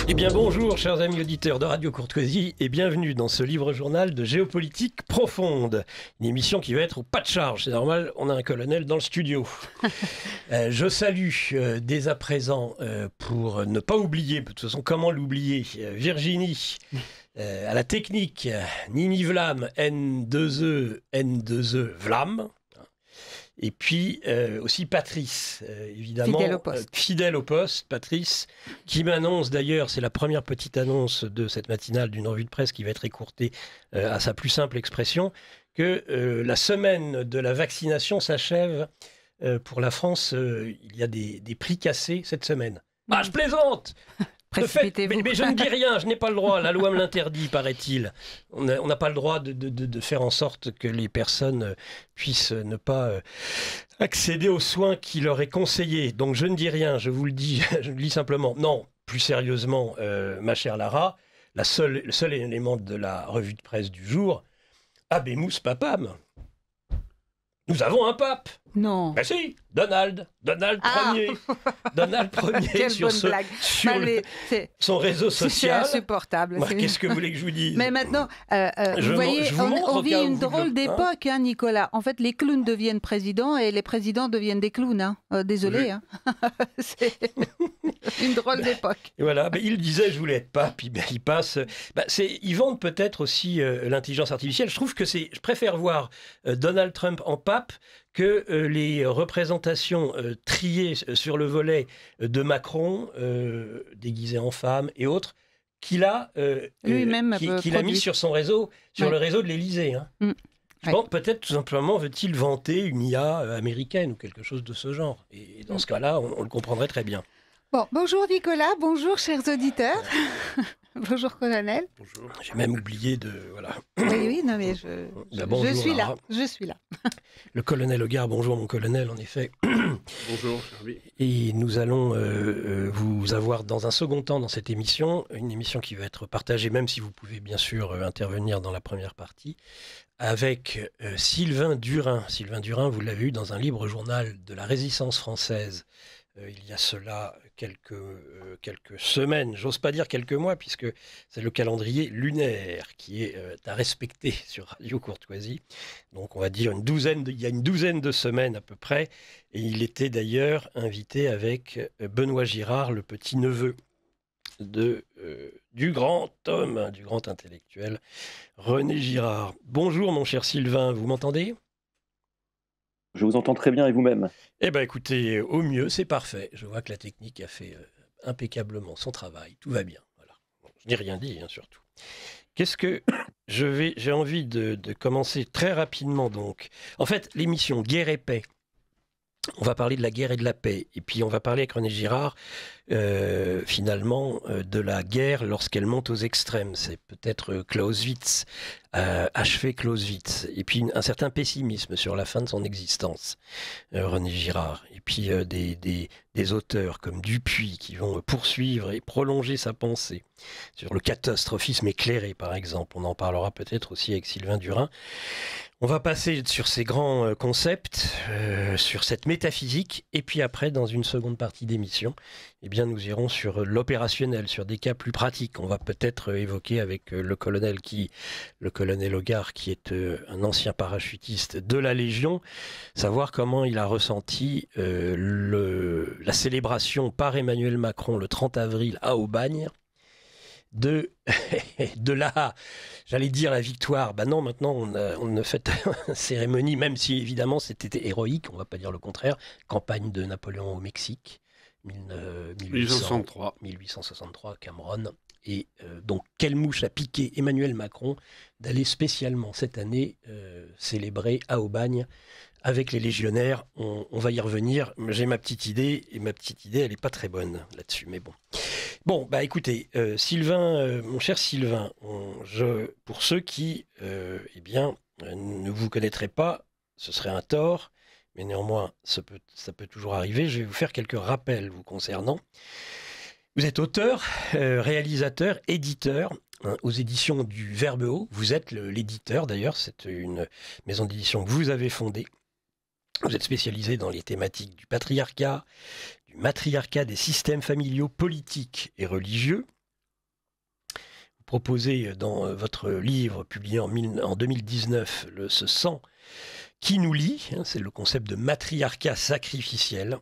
Eh bien bonjour chers amis auditeurs de Radio Courtoisie et bienvenue dans ce livre-journal de géopolitique profonde. Une émission qui va être au pas de charge, c'est normal, on a un colonel dans le studio. Je salue dès à présent, pour ne pas oublier, de toute façon comment l'oublier, Virginie, à la technique, Nini Vlam, N2E Vlam. Et puis aussi Patrice, évidemment, fidèle au poste, Patrice, qui m'annonce d'ailleurs, c'est la première petite annonce de cette matinale d'une revue de presse qui va être écourtée à sa plus simple expression, que la semaine de la vaccination s'achève pour la France. Il y a des prix cassés cette semaine. Ah, je plaisante! Mais je ne dis rien, je n'ai pas le droit, la loi me l'interdit, paraît-il. On n'a pas le droit de faire en sorte que les personnes puissent ne pas accéder aux soins qui leur est conseillé. Donc je ne dis rien, je vous le dis, je le dis simplement. Non, plus sérieusement, ma chère Lara, le seul élément de la revue de presse du jour, Habemus Papam. Nous avons un pape. Non. Ben si, Donald Ier. Donald Ier Quelle sur, son réseau social. C'est insupportable. Qu'est-ce que vous voulez que je vous dise? Mais maintenant, vous voyez, on vit une drôle d'époque, hein, Nicolas. En fait, les clowns deviennent présidents et les présidents deviennent des clowns. Hein. Désolé. Hein. C'est une drôle d'époque. Et voilà, il disait je voulais être pape, il passe. Ils vendent peut-être aussi l'intelligence artificielle. Je trouve que je préfère voir Donald Trump en pape que les représentations triées sur le volet de Macron, déguisé en femme et autres, qu'il a mis sur son réseau, sur le réseau de l'Élysée. Hein. Je pense peut-être tout simplement veut-il vanter une IA américaine ou quelque chose de ce genre. Et dans ce cas-là, on le comprendrait très bien. Bon, bonjour Nicolas, bonjour chers auditeurs. Bonjour colonel. Bonjour. J'ai même oublié de... Voilà. Oui, non mais je suis là, je suis là. Le colonel Hogard, bonjour mon colonel, en effet. Bonjour, Charlie. Et nous allons vous avoir dans un second temps dans cette émission, une émission qui va être partagée, même si vous pouvez bien sûr intervenir dans la première partie, avec Sylvain Durin. Sylvain Durin, vous l'avez eu dans un libre journal de la Résistance française. Il y a cela quelques semaines, j'ose pas dire quelques mois, puisque c'est le calendrier lunaire qui est à respecter sur Radio Courtoisie. Donc on va dire il y a une douzaine de semaines à peu près, et il était d'ailleurs invité avec Benoît Girard, le petit-neveu du grand homme, du grand intellectuel, René Girard. Bonjour mon cher Sylvain, vous m'entendez ? Je vous entends très bien et vous-même. Eh bien écoutez, au mieux, c'est parfait. Je vois que la technique a fait impeccablement son travail. Tout va bien. Voilà. Je n'ai rien dit, hein, surtout. Qu'est-ce que j'ai envie de commencer très rapidement donc. En fait, l'émission Guerre et Paix. On va parler de la guerre et de la paix. Et puis on va parler avec René Girard, finalement, de la guerre lorsqu'elle monte aux extrêmes. C'est peut-être Clausewitz, achever Clausewitz. Et puis un certain pessimisme sur la fin de son existence, René Girard. Et puis des auteurs comme Dupuis qui vont poursuivre et prolonger sa pensée sur le catastrophisme éclairé, par exemple. On en parlera peut-être aussi avec Sylvain Durin. On va passer sur ces grands concepts, sur cette métaphysique, et puis après, dans une seconde partie d'émission, eh bien, nous irons sur l'opérationnel, sur des cas plus pratiques. On va peut-être évoquer avec le colonel Hogard, qui est un ancien parachutiste de la Légion, savoir comment il a ressenti la célébration par Emmanuel Macron le 30 avril à Aubagne, de j'allais dire la victoire. Non, maintenant on ne fait une cérémonie, même si évidemment c'était héroïque, on ne va pas dire le contraire. Campagne de Napoléon au Mexique, 1863, Cameron. Et donc, quelle mouche a piqué Emmanuel Macron d'aller spécialement cette année célébrer à Aubagne avec les légionnaires. On va y revenir. J'ai ma petite idée, et ma petite idée, elle n'est pas très bonne là-dessus, mais bon. Bon, écoutez, Sylvain, mon cher Sylvain, pour ceux qui, ne vous connaîtraient pas, ce serait un tort, mais néanmoins, ça peut toujours arriver. Je vais vous faire quelques rappels vous concernant. Vous êtes auteur, réalisateur, éditeur, aux éditions du Verbe Haut. Vous êtes l'éditeur d'ailleurs, c'est une maison d'édition que vous avez fondée. Vous êtes spécialisé dans les thématiques du patriarcat, du matriarcat, des systèmes familiaux, politiques et religieux. proposez dans votre livre publié en 2019, Ce sang qui nous lie, c'est le concept de matriarcat sacrificiel.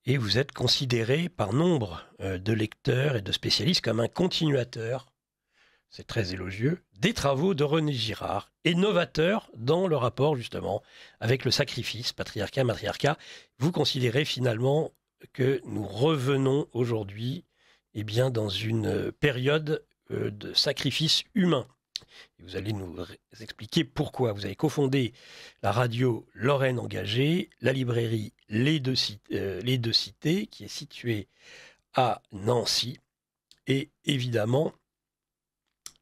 Et vous êtes considéré par nombre de lecteurs et de spécialistes comme un continuateur, c'est très élogieux, des travaux de René Girard, et novateur dans le rapport justement avec le sacrifice, patriarcat, matriarcat. Vous considérez finalement que nous revenons aujourd'hui dans une période de sacrifice humain. Et vous allez nous expliquer pourquoi. Vous avez cofondé la radio Lorraine Engagée, la librairie Les Deux Cités, qui est située à Nancy, et évidemment,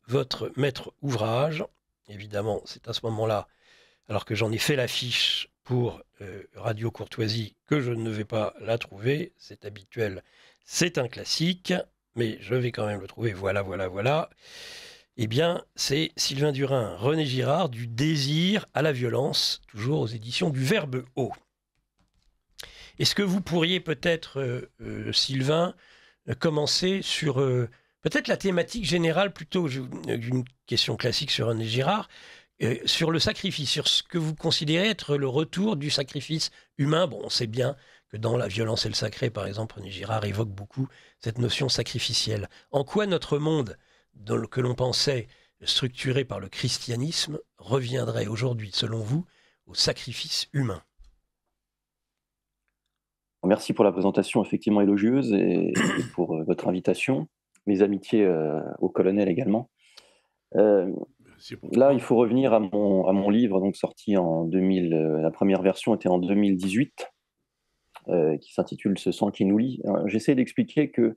votre maître ouvrage, évidemment, c'est à ce moment-là, alors que j'en ai fait l'affiche pour Radio Courtoisie, que je ne vais pas la trouver, c'est habituel, c'est un classique, mais je vais quand même le trouver, voilà. Eh bien, c'est Sylvain Durin, René Girard, du désir à la violence, toujours aux éditions du Verbe Haut. Est-ce que vous pourriez peut-être, Sylvain, commencer sur peut-être la thématique générale plutôt d'une question classique sur René Girard, sur le sacrifice, sur ce que vous considérez être le retour du sacrifice humain. Bon, on sait bien que dans La violence et le sacré, par exemple, René Girard évoque beaucoup cette notion sacrificielle. En quoi notre monde, que l'on pensait structuré par le christianisme, reviendrait aujourd'hui, selon vous, au sacrifice humain? Merci pour la présentation effectivement élogieuse et pour votre invitation. Mes amitiés au colonel également. Là, il faut revenir à mon livre, donc sorti en 2000. La première version était en 2018, qui s'intitule « Ce sang qui nous lie ». J'essaie d'expliquer que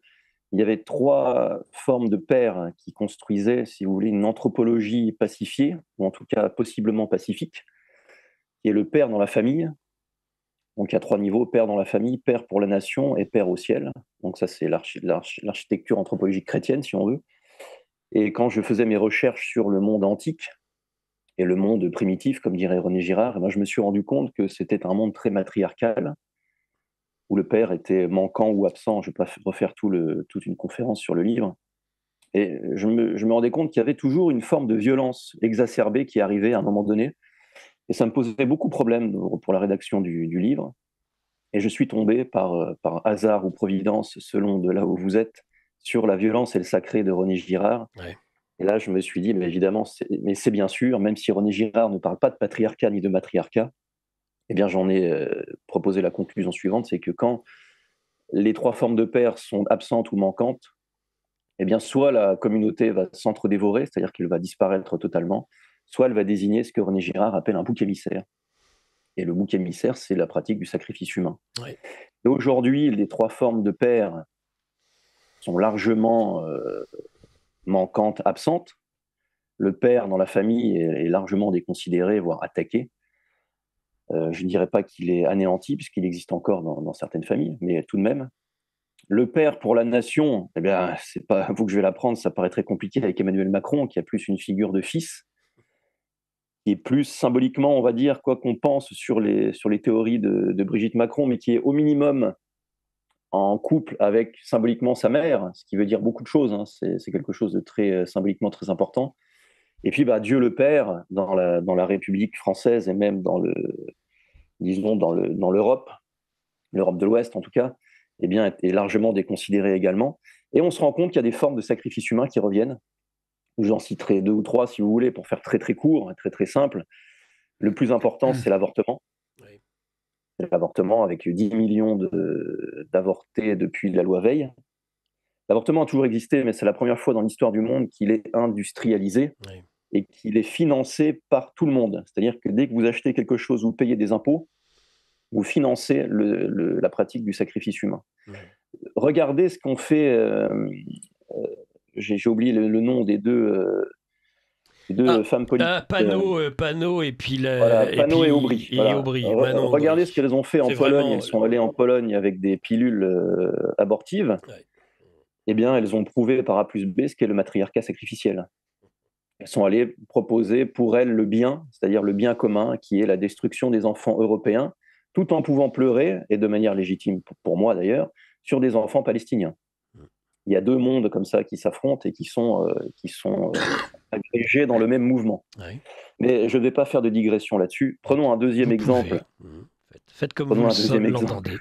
il y avait 3 formes de pères qui construisaient, si vous voulez, une anthropologie pacifiée, ou en tout cas possiblement pacifique, qui est le père dans la famille. Donc il y a 3 niveaux: père dans la famille, père pour la nation et père au ciel. Donc ça, c'est l'architecture anthropologique chrétienne, si on veut. Et quand je faisais mes recherches sur le monde antique et le monde primitif, comme dirait René Girard, je me suis rendu compte que c'était un monde très matriarcal, où le père était manquant ou absent. Je ne vais pas refaire toute une conférence sur le livre. Et je me rendais compte qu'il y avait toujours une forme de violence exacerbée qui arrivait à un moment donné. Et ça me posait beaucoup de problèmes pour la rédaction du livre. Et je suis tombé par hasard ou providence, selon de là où vous êtes, sur La violence et le sacré de René Girard. Ouais. Et là, je me suis dit, mais évidemment, c'est bien sûr, même si René Girard ne parle pas de patriarcat ni de matriarcat, eh bien, j'en ai proposé la conclusion suivante, c'est que quand les 3 formes de pères sont absentes ou manquantes, eh bien, soit la communauté va s'entre-dévorer, c'est-à-dire qu'elle va disparaître totalement, soit elle va désigner ce que René Girard appelle un bouc émissaire. Et le bouc émissaire, c'est la pratique du sacrifice humain. Oui. Et aujourd'hui, les 3 formes de pères sont largement manquantes, absentes. Le père dans la famille est largement déconsidéré, voire attaqué. Je ne dirais pas qu'il est anéanti, puisqu'il existe encore dans certaines familles, mais tout de même. Le père pour la nation, eh bien, c'est pas vous que je vais l'apprendre, ça paraît très compliqué avec Emmanuel Macron, qui a plus une figure de fils, qui est plus symboliquement, on va dire, quoi qu'on pense sur les théories de Brigitte Macron, mais qui est au minimum en couple avec symboliquement sa mère, ce qui veut dire beaucoup de choses, hein. C'est quelque chose de très symboliquement très important. Et puis Dieu le Père, dans la République française et même dans l'Europe de l'Ouest en tout cas, eh bien, est largement déconsidéré également. Et on se rend compte qu'il y a des formes de sacrifice humain qui reviennent. J'en citerai 2 ou 3 si vous voulez, pour faire très très court, très très simple. Le plus important, c'est l'avortement. Oui. L'avortement avec 10 millions d'avortés depuis la loi Veil. L'avortement a toujours existé, mais c'est la première fois dans l'histoire du monde qu'il est industrialisé. Oui. Et qu'il est financé par tout le monde. C'est-à-dire que dès que vous achetez quelque chose, vous payez des impôts, vous financez la pratique du sacrifice humain. Oui. Regardez ce qu'ont fait... j'ai oublié le nom des deux femmes politiques. Panot et puis... Panot et Aubry. Voilà. Aubry. Regardez ce qu'elles ont fait en Pologne. Elles sont allées en Pologne avec des pilules abortives. Ouais. Eh bien, elles ont prouvé par A plus B ce qu'est le matriarcat sacrificiel. Elles sont allées proposer pour elles le bien, c'est-à-dire le bien commun, qui est la destruction des enfants européens, tout en pouvant pleurer, et de manière légitime pour moi d'ailleurs, sur des enfants palestiniens. il y a deux mondes comme ça qui s'affrontent et qui sont agrégés dans le même mouvement. Oui. Mais je ne vais pas faire de digression là-dessus. Prenons un deuxième exemple. Faites comme vous l'entendez.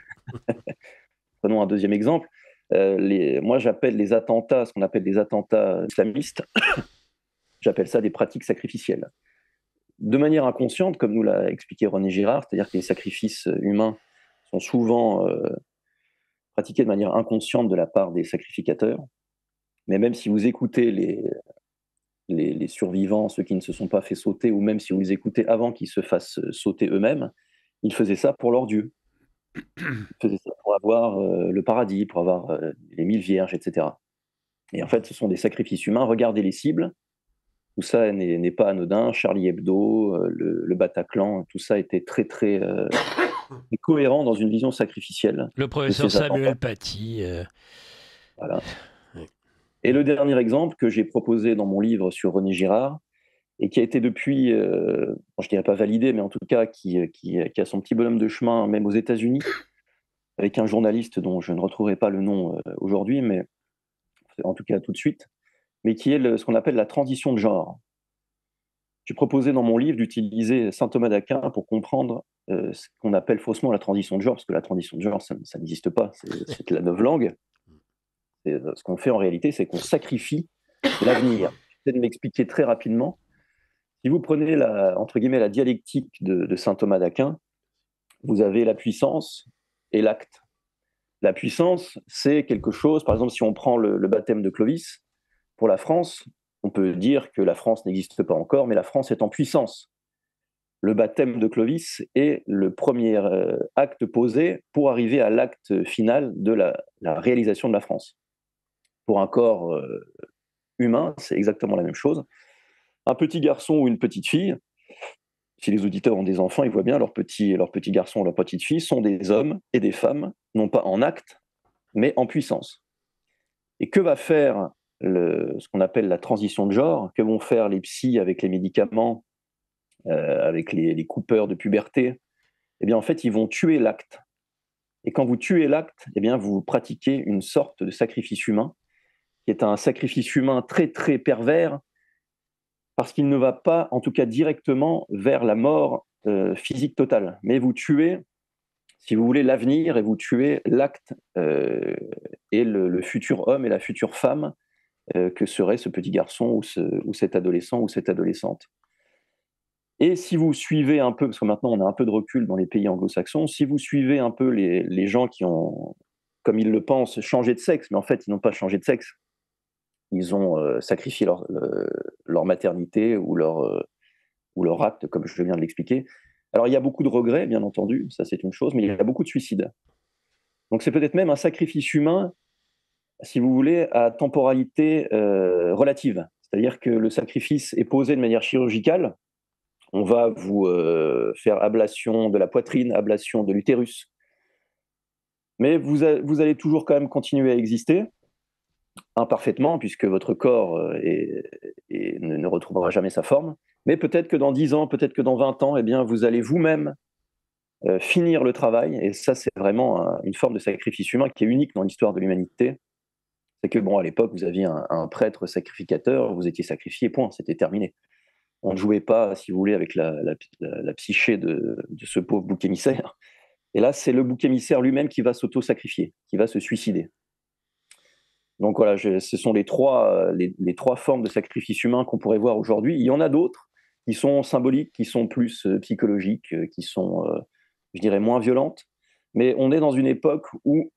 Prenons un deuxième exemple. Moi, j'appelle les attentats, ce qu'on appelle des attentats islamistes, j'appelle ça des pratiques sacrificielles. De manière inconsciente, comme nous l'a expliqué René Girard, c'est-à-dire que les sacrifices humains sont souvent pratiqués de manière inconsciente de la part des sacrificateurs. Mais même si vous écoutez les survivants, ceux qui ne se sont pas fait sauter, ou même si vous les écoutez avant qu'ils se fassent sauter eux-mêmes, ils faisaient ça pour leur Dieu. Ils faisaient ça pour avoir le paradis, pour avoir les 1000 vierges, etc. Et en fait, ce sont des sacrifices humains. Regardez les cibles. Tout ça n'est pas anodin. Charlie Hebdo, le Bataclan, tout ça était très, très cohérent dans une vision sacrificielle. Le professeur Samuel Paty. Voilà. Et le dernier exemple que j'ai proposé dans mon livre sur René Girard, et qui a été depuis, je ne dirais pas validé, mais en tout cas qui a son petit bonhomme de chemin, même aux États-Unis, avec un journaliste dont je ne retrouverai pas le nom aujourd'hui, mais en tout cas tout de suite, mais qui est ce qu'on appelle la transition de genre. J'ai proposé dans mon livre d'utiliser saint Thomas d'Aquin pour comprendre ce qu'on appelle faussement la transition de genre, parce que la transition de genre, ça n'existe pas, c'est de la novlangue. Ce qu'on fait en réalité, c'est qu'on sacrifie l'avenir. J'essaie de m'expliquer très rapidement. Si vous prenez entre guillemets, la dialectique de saint Thomas d'Aquin, vous avez la puissance et l'acte. La puissance, c'est quelque chose, par exemple, si on prend le baptême de Clovis, pour la France, on peut dire que la France n'existe pas encore, mais la France est en puissance. Le baptême de Clovis est le premier acte posé pour arriver à l'acte final de la réalisation de la France. Pour un corps humain, c'est exactement la même chose. Un petit garçon ou une petite fille, si les auditeurs ont des enfants, ils voient bien leurs petits garçons ou leurs petites filles sont des hommes et des femmes, non pas en acte, mais en puissance. Et que va faire ce qu'on appelle la transition de genre? Que vont faire les psys avec les médicaments, avec les coupeurs de puberté? Eh bien, en fait, ils vont tuer l'acte. Et quand vous tuez l'acte, eh bien, vous pratiquez une sorte de sacrifice humain, qui est un sacrifice humain très, très pervers, parce qu'il ne va pas, en tout cas directement, vers la mort physique totale. Mais vous tuez, si vous voulez, l'avenir, et vous tuez l'acte et le futur homme et la future femme que serait ce petit garçon ou cet adolescent ou cette adolescente. Et si vous suivez un peu, parce que maintenant on a un peu de recul dans les pays anglo-saxons, si vous suivez un peu les gens qui ont, comme ils le pensent, changé de sexe, mais en fait ils n'ont pas changé de sexe, ils ont sacrifié leur maternité ou leur acte, comme je viens de l'expliquer. Alors il y a beaucoup de regrets, bien entendu, ça c'est une chose, mais il y a beaucoup de suicides. Donc c'est peut-être même un sacrifice humain, si vous voulez, à temporalité relative. C'est-à-dire que le sacrifice est posé de manière chirurgicale. On va vous faire ablation de la poitrine, ablation de l'utérus. Mais vous allez toujours quand même continuer à exister, imparfaitement, puisque votre corps ne retrouvera jamais sa forme. Mais peut-être que dans 10 ans, peut-être que dans 20 ans, eh bien, vous allez vous-même finir le travail. Et ça, c'est vraiment une forme de sacrifice humain qui est unique dans l'histoire de l'humanité. C'est que, bon, à l'époque, vous aviez un prêtre sacrificateur, vous étiez sacrifié, point, c'était terminé. On ne jouait pas, si vous voulez, avec la psyché de ce pauvre bouc émissaire. Et là, c'est le bouc émissaire lui-même qui va s'auto-sacrifier, qui va se suicider. Donc voilà, ce sont les trois formes de sacrifice humain qu'on pourrait voir aujourd'hui. Il y en a d'autres qui sont symboliques, qui sont plus psychologiques, qui sont, je dirais, moins violentes. Mais on est dans une époque où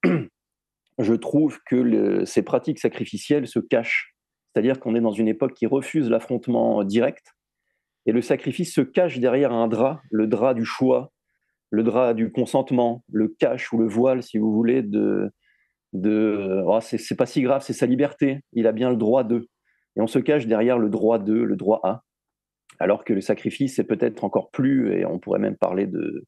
je trouve que ces pratiques sacrificielles se cachent. C'est-à-dire qu'on est dans une époque qui refuse l'affrontement direct. Et le sacrifice se cache derrière un drap, le drap du choix, le drap du consentement, le cache ou le voile, si vous voulez, c'est pas si grave, c'est sa liberté, il a bien le droit de. Et on se cache derrière le droit de, le droit à. Alors que le sacrifice, c'est peut-être encore plus, et on pourrait même parler de.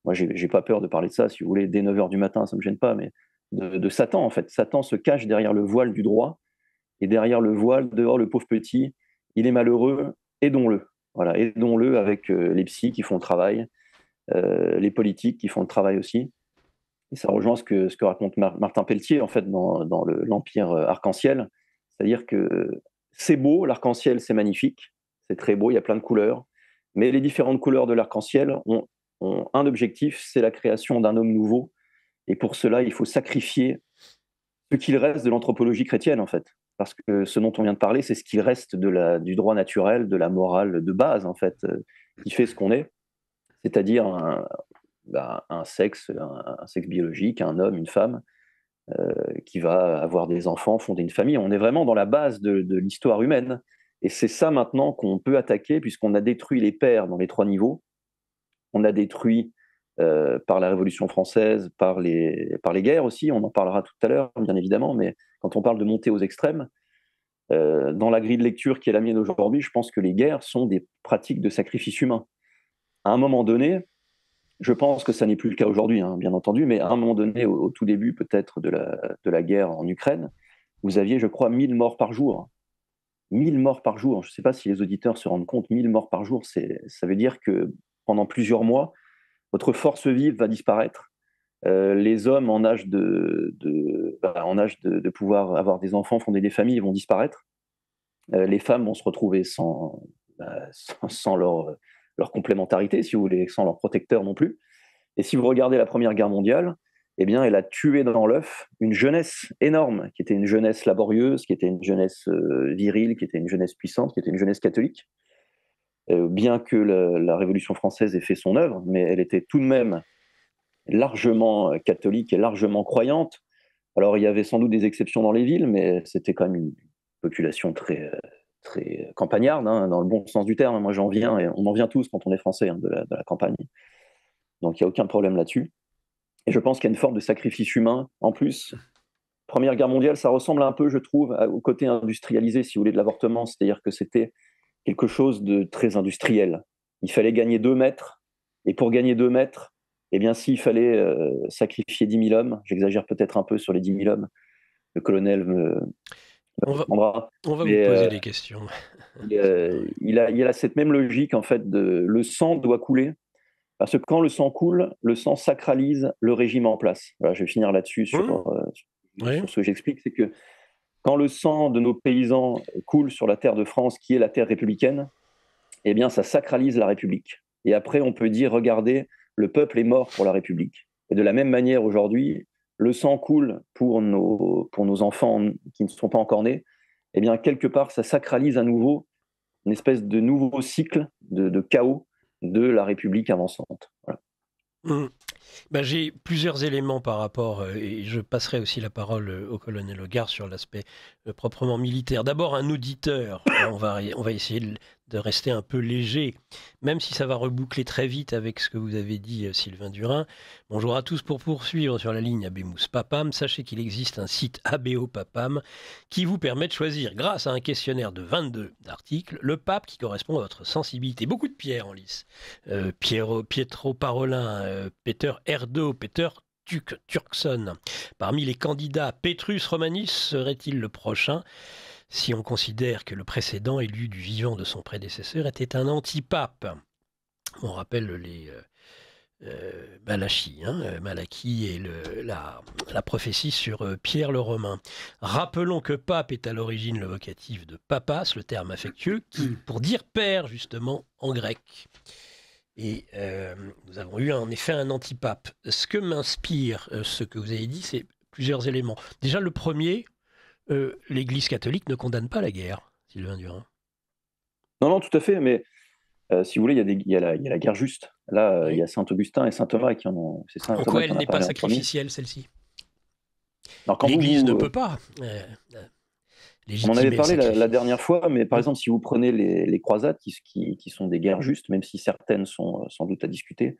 Moi, j'ai pas peur de parler de ça, si vous voulez, dès 9h du matin, ça me gêne pas, mais de Satan, en fait. Satan se cache derrière le voile du droit, et derrière le voile de le pauvre petit, il est malheureux, aidons-le. Voilà, aidons-le avec les psys qui font le travail, les politiques qui font le travail aussi. Et ça rejoint ce que raconte Martin Pelletier, en fait, dans l'Empire arc-en-ciel. C'est-à-dire que c'est beau, l'arc-en-ciel, c'est magnifique, c'est très beau, il y a plein de couleurs, mais les différentes couleurs de l'arc-en-ciel ont un objectif, c'est la création d'un homme nouveau. Et pour cela, il faut sacrifier ce qu'il reste de l'anthropologie chrétienne, en fait. Parce que ce dont on vient de parler, c'est ce qu'il reste du droit naturel, de la morale de base, en fait, qui fait ce qu'on est, c'est-à-dire un sexe biologique, un homme, une femme, qui va avoir des enfants, fonder une famille. On est vraiment dans la base de l'histoire humaine. Et c'est ça maintenant qu'on peut attaquer, puisqu'on a détruit les pères dans les 3 niveaux. On a détruit par la Révolution française, par les guerres aussi, on en parlera tout à l'heure, bien évidemment, mais quand on parle de montée aux extrêmes, dans la grille de lecture qui est la mienne aujourd'hui, je pense que les guerres sont des pratiques de sacrifice humain. À un moment donné, je pense que ça n'est plus le cas aujourd'hui, hein, bien entendu, mais à un moment donné, au tout début peut-être de la guerre en Ukraine, vous aviez, je crois, 1000 morts par jour. 1000 morts par jour. Je ne sais pas si les auditeurs se rendent compte, 1000 morts par jour, ça veut dire que pendant plusieurs mois, votre force vive va disparaître. Les hommes en âge de pouvoir avoir des enfants, fonder des familles, vont disparaître. Les femmes vont se retrouver sans leur complémentarité, si vous voulez, sans leur protecteur non plus. Et si vous regardez la Première Guerre mondiale, eh bien, elle a tué dans l'œuf une jeunesse énorme, qui était une jeunesse laborieuse, qui était une jeunesse virile, qui était une jeunesse puissante, qui était une jeunesse catholique. Bien que la Révolution française ait fait son œuvre, mais elle était tout de même largement catholique et largement croyante. Alors, il y avait sans doute des exceptions dans les villes, mais c'était quand même une population très campagnarde, hein, dans le bon sens du terme. Moi, j'en viens, et on en vient tous quand on est français, hein, de la campagne. Donc, il n'y a aucun problème là-dessus. Et je pense qu'il y a une forme de sacrifice humain. En plus, Première Guerre mondiale, ça ressemble un peu, je trouve, au côté industrialisé, si vous voulez, de l'avortement. C'est-à-dire que c'était quelque chose de très industriel. Il fallait gagner 2 mètres, et pour gagner 2 mètres, eh bien, s'il fallait sacrifier 10 000 hommes, j'exagère peut-être un peu sur les 10 000 hommes, le colonel on va vous poser des questions. Il a cette même logique, en fait, le sang doit couler, parce que quand le sang coule, le sang sacralise le régime en place. Voilà, je vais finir là-dessus sur ce que j'explique, c'est que quand le sang de nos paysans coule sur la terre de France, qui est la terre républicaine, eh bien, ça sacralise la République. Et après, on peut dire, regardez, le peuple est mort pour la République. Et de la même manière, aujourd'hui, le sang coule pour nos enfants qui ne sont pas encore nés. Eh bien, quelque part, ça sacralise à nouveau une espèce de nouveau cycle de chaos de la République avançante. Voilà. J'ai plusieurs éléments par rapport, et je passerai aussi la parole au colonel Hogarth sur l'aspect proprement militaire. D'abord, un auditeur, on va essayer de rester un peu léger, même si ça va reboucler très vite avec ce que vous avez dit, Sylvain Durin. Bonjour à tous, pour poursuivre sur la ligne Abemous Papam, sachez qu'il existe un site ABO Papam qui vous permet de choisir, grâce à un questionnaire de 22 articles, le pape qui correspond à votre sensibilité. Beaucoup de pierres en lice. Pietro Parolin, Peter Erdo, Peter Turkson. Parmi les candidats, Petrus Romanus serait-il le prochain, si on considère que le précédent, élu du vivant de son prédécesseur, était un antipape? On rappelle les Malachie, Malachie et la prophétie sur Pierre le Romain. Rappelons que pape est à l'origine le vocatif de papas, le terme affectueux, pour dire père, justement, en grec. Et nous avons eu en effet un antipape. Ce que m'inspire ce que vous avez dit, c'est plusieurs éléments. Déjà, le premier, l'Église catholique ne condamne pas la guerre, Sylvain Durin. Non, tout à fait, mais si vous voulez, il y a la guerre juste. Là, oui. Il y a Saint-Augustin et Saint-Thomas qui en ont... Pourquoi elle n'est pas sacrificielle, celle-ci? L'Église ne peut pas. On en avait parlé la dernière fois, mais par exemple, si vous prenez les croisades, qui sont des guerres justes, même si certaines sont sans doute à discuter,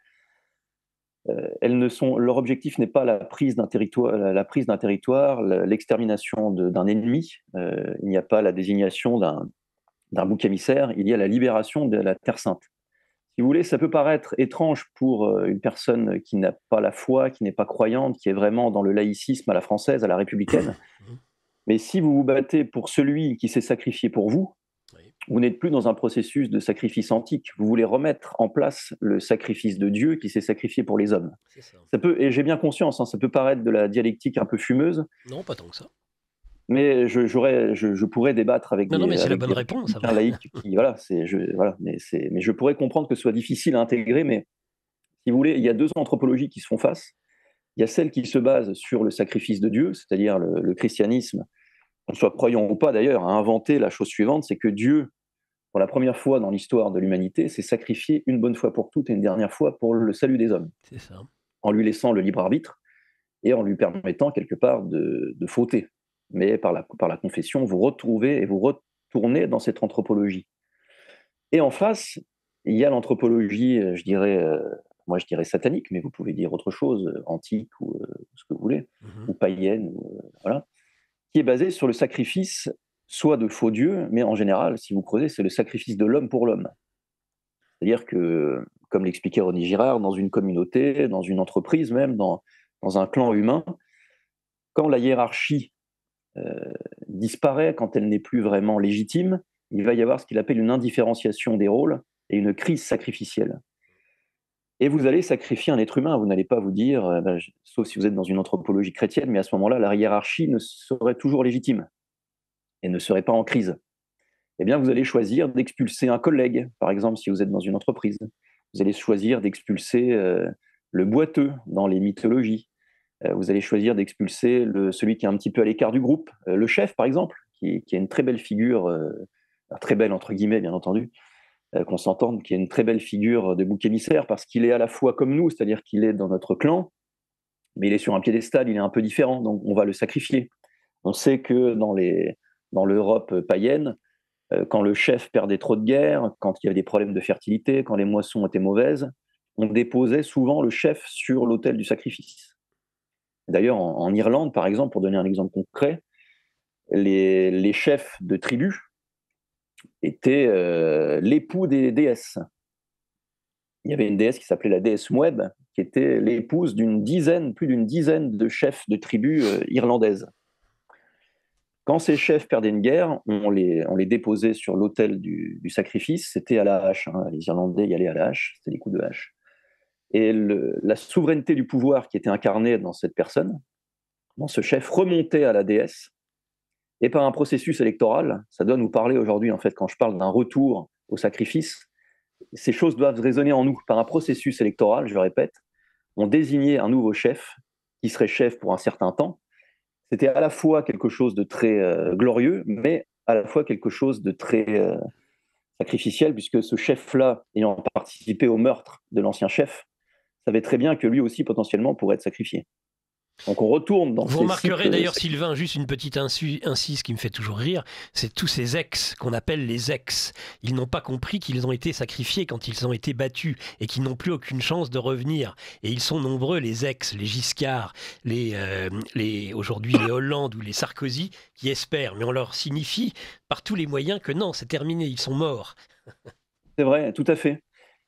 leur objectif n'est pas la prise d'un territoire, l'extermination d'un ennemi. Il n'y a pas la désignation d'un bouc émissaire, il y a la libération de la Terre Sainte. Si vous voulez, ça peut paraître étrange pour une personne qui n'a pas la foi, qui n'est pas croyante, qui est vraiment dans le laïcisme à la française, à la républicaine. Mais si vous vous battez pour celui qui s'est sacrifié pour vous, vous n'êtes plus dans un processus de sacrifice antique. Vous voulez remettre en place le sacrifice de Dieu qui s'est sacrifié pour les hommes. Ça peut, et j'ai bien conscience, ça peut paraître de la dialectique un peu fumeuse. Non, pas tant que ça. Mais je pourrais débattre avec mais c'est la bonne réponse. Un laïc qui, mais je pourrais comprendre que ce soit difficile à intégrer. Mais si vous voulez, il y a deux anthropologies qui se font face. Il y a celle qui se base sur le sacrifice de Dieu, c'est-à-dire le christianisme, qu'on soit croyant ou pas d'ailleurs, a inventé la chose suivante, c'est que Dieu, pour la première fois dans l'histoire de l'humanité, s'est sacrifié une bonne fois pour toutes et une dernière fois pour le salut des hommes. C'est ça. En lui laissant le libre arbitre et en lui permettant quelque part de fauter. Mais par la confession, vous retrouvez et vous retournez dans cette anthropologie. Et en face, il y a l'anthropologie, je dirais satanique, mais vous pouvez dire autre chose, antique ou ce que vous voulez, ou païenne, voilà, qui est basée sur le sacrifice, soit de faux dieux, mais en général, si vous creusez, c'est le sacrifice de l'homme pour l'homme. C'est-à-dire que, comme l'expliquait René Girard, dans une communauté, dans une entreprise même, dans un clan humain, quand la hiérarchie disparaît, quand elle n'est plus vraiment légitime, il va y avoir ce qu'il appelle une indifférenciation des rôles et une crise sacrificielle. Et vous allez sacrifier un être humain, vous n'allez pas vous dire, sauf si vous êtes dans une anthropologie chrétienne, mais à ce moment-là, la hiérarchie ne serait toujours légitime et ne serait pas en crise. Eh bien, vous allez choisir d'expulser un collègue, par exemple, si vous êtes dans une entreprise. Vous allez choisir d'expulser le boiteux dans les mythologies. Vous allez choisir d'expulser celui qui est un petit peu à l'écart du groupe, le chef, par exemple, qui a une très belle figure, très belle entre guillemets, bien entendu, qu'on s'entende, qui est une très belle figure de bouc émissaire, parce qu'il est à la fois comme nous, c'est-à-dire qu'il est dans notre clan, mais il est sur un piédestal, il est un peu différent, donc on va le sacrifier. On sait que dans l'Europe païenne, quand le chef perdait trop de guerre, quand il y avait des problèmes de fertilité, quand les moissons étaient mauvaises, on déposait souvent le chef sur l'autel du sacrifice. D'ailleurs, en Irlande, par exemple, pour donner un exemple concret, les chefs de tribus étaient l'époux des déesses. Il y avait une déesse qui s'appelait la déesse Moeb, qui était l'épouse plus d'une dizaine de chefs de tribus irlandaises. Quand ces chefs perdaient une guerre, on les déposait sur l'autel du sacrifice, c'était à la hache. Les Irlandais y allaient à la hache, c'était des coups de hache. Et la souveraineté du pouvoir qui était incarnée dans cette personne, dans ce chef, remontait à la déesse. Et par un processus électoral, ça doit nous parler aujourd'hui, en fait, quand je parle d'un retour au sacrifice, ces choses doivent résonner en nous. Par un processus électoral, je le répète, on désignait un nouveau chef, qui serait chef pour un certain temps. C'était à la fois quelque chose de très glorieux, mais à la fois quelque chose de très sacrificiel, puisque ce chef-là, ayant participé au meurtre de l'ancien chef, savait très bien que lui aussi, potentiellement, pourrait être sacrifié. Donc on retourne dans Vous remarquerez d'ailleurs, Sylvain, juste une petite incise qui me fait toujours rire, c'est tous ces ex qu'on appelle les ex. Ils n'ont pas compris qu'ils ont été sacrifiés quand ils ont été battus et qu'ils n'ont plus aucune chance de revenir. Et ils sont nombreux, les ex, les Giscard, aujourd'hui les Hollande ou les Sarkozy, qui espèrent. Mais on leur signifie par tous les moyens que non, c'est terminé, ils sont morts. C'est vrai, tout à fait.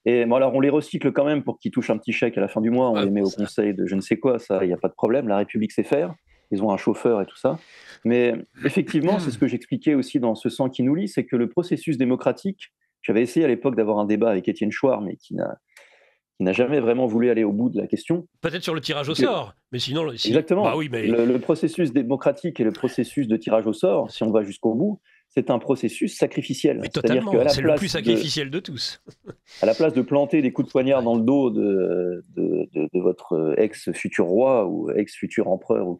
Et bon, alors on les recycle quand même pour qu'ils touchent un petit chèque à la fin du mois, on les met au conseil de je ne sais quoi, ça, il n'y a pas de problème, la République sait faire, ils ont un chauffeur et tout ça. Mais effectivement, c'est ce que j'expliquais aussi dans Ce sang qui nous lie, c'est que le processus démocratique, j'avais essayé à l'époque d'avoir un débat avec Étienne Chouard, mais qui n'a jamais vraiment voulu aller au bout de la question. Peut-être sur le tirage au sort, mais sinon... Exactement, bah oui, mais... le processus démocratique et le processus de tirage au sort, si on va jusqu'au bout, c'est un processus sacrificiel. Mais totalement, c'est le plus sacrificiel de tous. À la place de planter des coups de poignard dans le dos de votre ex-futur roi ou ex-futur empereur ou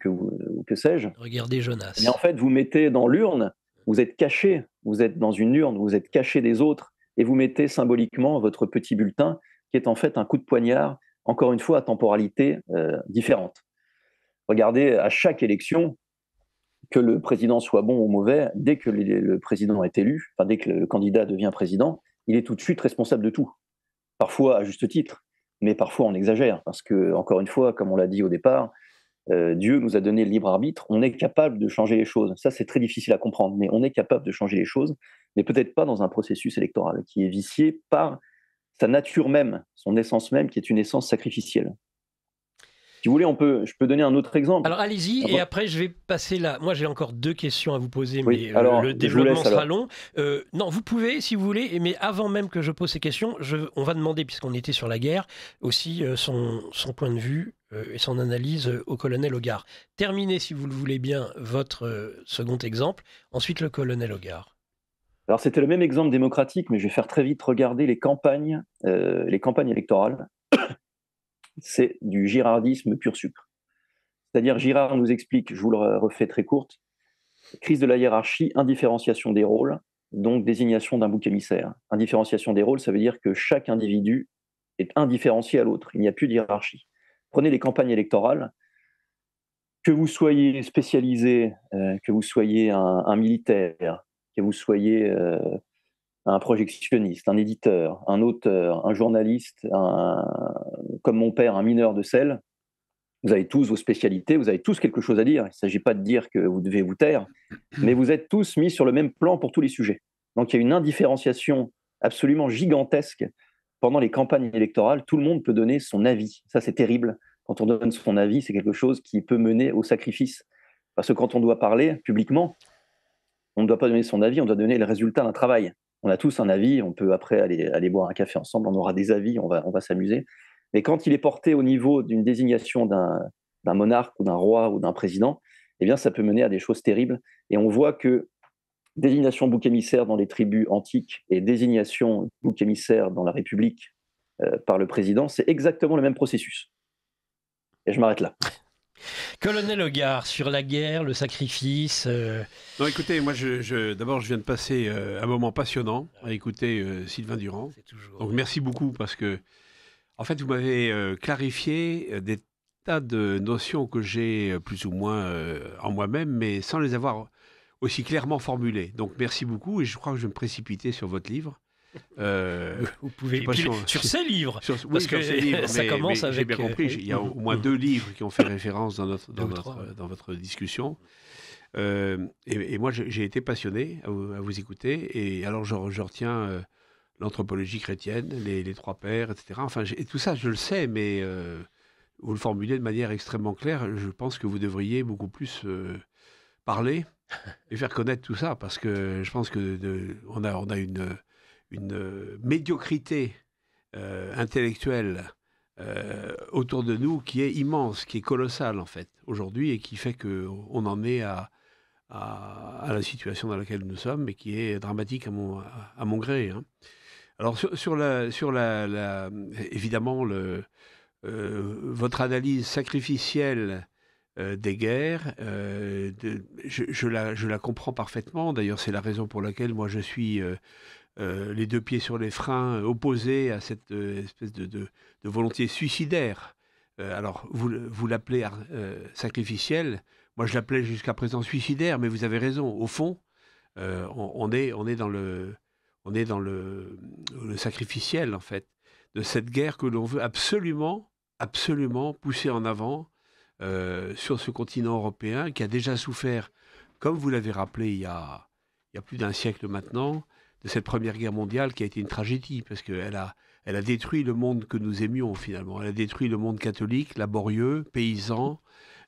que sais-je. Regardez Jonas. Mais en fait, vous mettez dans l'urne, vous êtes caché, vous êtes dans une urne, vous êtes caché des autres, et vous mettez symboliquement votre petit bulletin, qui est en fait un coup de poignard, encore une fois, à temporalité différente. Regardez, à chaque élection, que le président soit bon ou mauvais, dès que le président est élu, enfin dès que le candidat devient président, il est tout de suite responsable de tout. Parfois à juste titre, mais parfois on exagère, parce que, encore une fois, comme on l'a dit au départ, Dieu nous a donné le libre arbitre, on est capable de changer les choses. Ça, c'est très difficile à comprendre, mais on est capable de changer les choses, mais peut-être pas dans un processus électoral qui est vicié par sa nature même, son essence même, qui est une essence sacrificielle. Si vous voulez, je peux donner un autre exemple. Alors allez-y, et après je vais passer là. Moi j'ai encore 2 questions à vous poser, oui, mais alors, le développement sera long. Non, vous pouvez si vous voulez, mais avant même que je pose ces questions, on va demander, puisqu'on était sur la guerre, aussi son point de vue et son analyse au colonel Hogar. Terminez, si vous le voulez bien, votre second exemple, ensuite le colonel Hogar. Alors c'était le même exemple démocratique, mais je vais faire très vite regarder les campagnes électorales. C'est du girardisme pur sucre. C'est-à-dire, Girard nous explique, je vous le refais très courte, crise de la hiérarchie, indifférenciation des rôles, donc désignation d'un bouc émissaire. Indifférenciation des rôles, ça veut dire que chaque individu est indifférencié à l'autre. Il n'y a plus de hiérarchie. Prenez les campagnes électorales, que vous soyez spécialisé, que vous soyez un militaire, que vous soyez un projectionniste, un éditeur, un auteur, un journaliste, comme mon père, un mineur de sel, vous avez tous vos spécialités, vous avez tous quelque chose à dire. Il ne s'agit pas de dire que vous devez vous taire, mais vous êtes tous mis sur le même plan pour tous les sujets. Donc il y a une indifférenciation absolument gigantesque pendant les campagnes électorales. Tout le monde peut donner son avis. Ça, c'est terrible. Quand on donne son avis, c'est quelque chose qui peut mener au sacrifice. Parce que quand on doit parler publiquement, on ne doit pas donner son avis, on doit donner le résultat d'un travail. On a tous un avis, on peut après aller boire un café ensemble, on aura des avis, on va s'amuser. Mais quand il est porté au niveau d'une désignation d'un monarque ou d'un roi ou d'un président, eh bien, ça peut mener à des choses terribles. Et on voit que désignation bouc émissaire dans les tribus antiques et désignation bouc émissaire dans la République par le président, c'est exactement le même processus. Et je m'arrête là. Colonel Hogar, sur la guerre, le sacrifice... Non, écoutez, moi, d'abord, je viens de passer un moment passionnant à écouter Sylvain Durand. Donc, merci beaucoup parce que, en fait, vous m'avez clarifié des tas de notions que j'ai plus ou moins en moi-même, mais sans les avoir aussi clairement formulées. Donc, merci beaucoup et je crois que je vais me précipiter sur votre livre. Vous pouvez sur ces livres, parce que ces livres, ça commence mais avec. J'ai bien compris. Il y a au moins 2 livres qui ont fait référence dans votre discussion. Et moi, j'ai été passionné à vous écouter. Et alors, je retiens l'anthropologie chrétienne, les 3 pères, etc. Enfin, tout ça, je le sais, mais vous le formulez de manière extrêmement claire. Je pense que vous devriez beaucoup plus parler et faire connaître tout ça, parce que je pense que on a une médiocrité intellectuelle autour de nous qui est immense, qui est colossale en fait aujourd'hui, et qui fait qu'on en est à la situation dans laquelle nous sommes, et qui est dramatique à mon gré. Hein. Alors évidemment votre analyse sacrificielle des guerres, je la comprends parfaitement. D'ailleurs, c'est la raison pour laquelle moi je suis les 2 pieds sur les freins, opposés à cette espèce de volonté suicidaire. Alors, vous l'appelez sacrificielle, moi je l'appelais jusqu'à présent suicidaire, mais vous avez raison. Au fond, on est dans le sacrificiel, en fait, de cette guerre que l'on veut absolument pousser en avant sur ce continent européen qui a déjà souffert, comme vous l'avez rappelé il y a plus d'1 siècle maintenant, de cette Première Guerre mondiale qui a été une tragédie, parce qu'elle a détruit le monde que nous aimions finalement. Elle a détruit le monde catholique, laborieux, paysan,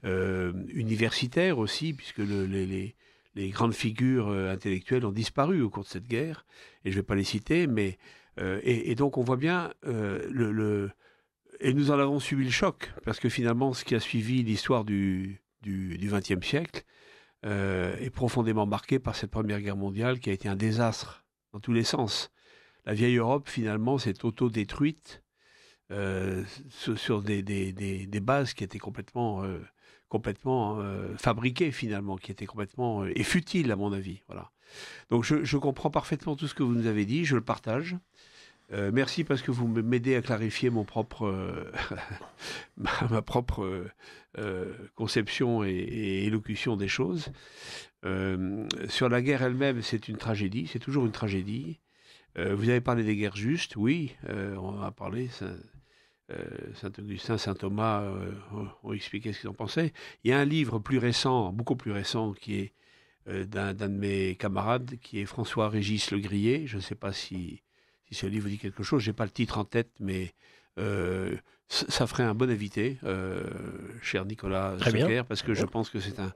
universitaire aussi, puisque les grandes figures intellectuelles ont disparu au cours de cette guerre, et je ne vais pas les citer, mais et donc on voit bien et nous en avons subi le choc, parce que finalement ce qui a suivi l'histoire du XXe siècle est profondément marqué par cette Première Guerre mondiale qui a été un désastre dans tous les sens. La vieille Europe, finalement, s'est auto-détruite sur des bases qui étaient complètement fabriquées, finalement, qui étaient complètement et futiles, à mon avis. Voilà. Donc, je comprends parfaitement tout ce que vous nous avez dit, je le partage. Merci parce que vous m'aidez à clarifier ma propre conception et élocution des choses. Sur la guerre elle-même, c'est une tragédie, c'est toujours une tragédie. Vous avez parlé des guerres justes, oui, on a parlé, Saint-Augustin, Saint-Thomas ont expliqué ce qu'ils en pensaient. Il y a un livre plus récent, beaucoup plus récent, qui est d'un de mes camarades, qui est François-Régis Le Grillet. Je ne sais pas si ce livre vous dit quelque chose, je n'ai pas le titre en tête, mais ça ferait un bon invité, cher Nicolas Sequer, parce que je pense que c'est un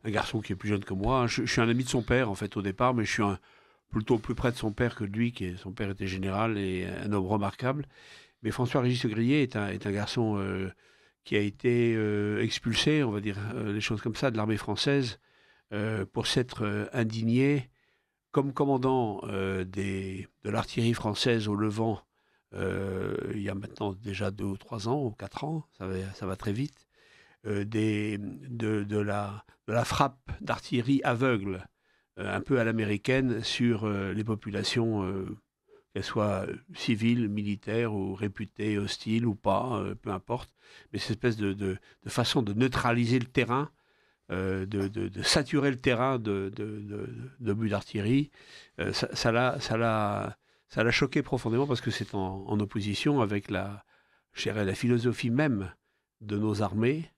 garçon qui est plus jeune que moi. Je suis un ami de son père, en fait, au départ, mais je suis plutôt plus près de son père que de lui, son père était général et un homme remarquable. Mais François-Régis Le Grillet est un garçon qui a été expulsé, on va dire les choses comme ça, de l'armée française, pour s'être indigné comme commandant de l'artillerie française au Levant. Il y a maintenant déjà 2 ou 3 ans, ou 4 ans, ça va très vite, de la frappe d'artillerie aveugle, un peu à l'américaine, sur les populations, qu'elles soient civiles, militaires, ou réputées hostiles ou pas, peu importe. Mais cette espèce de façon de neutraliser le terrain, de saturer le terrain d'obus d'artillerie, ça l'a choqué profondément parce que c'est en opposition avec la philosophie même de nos armées,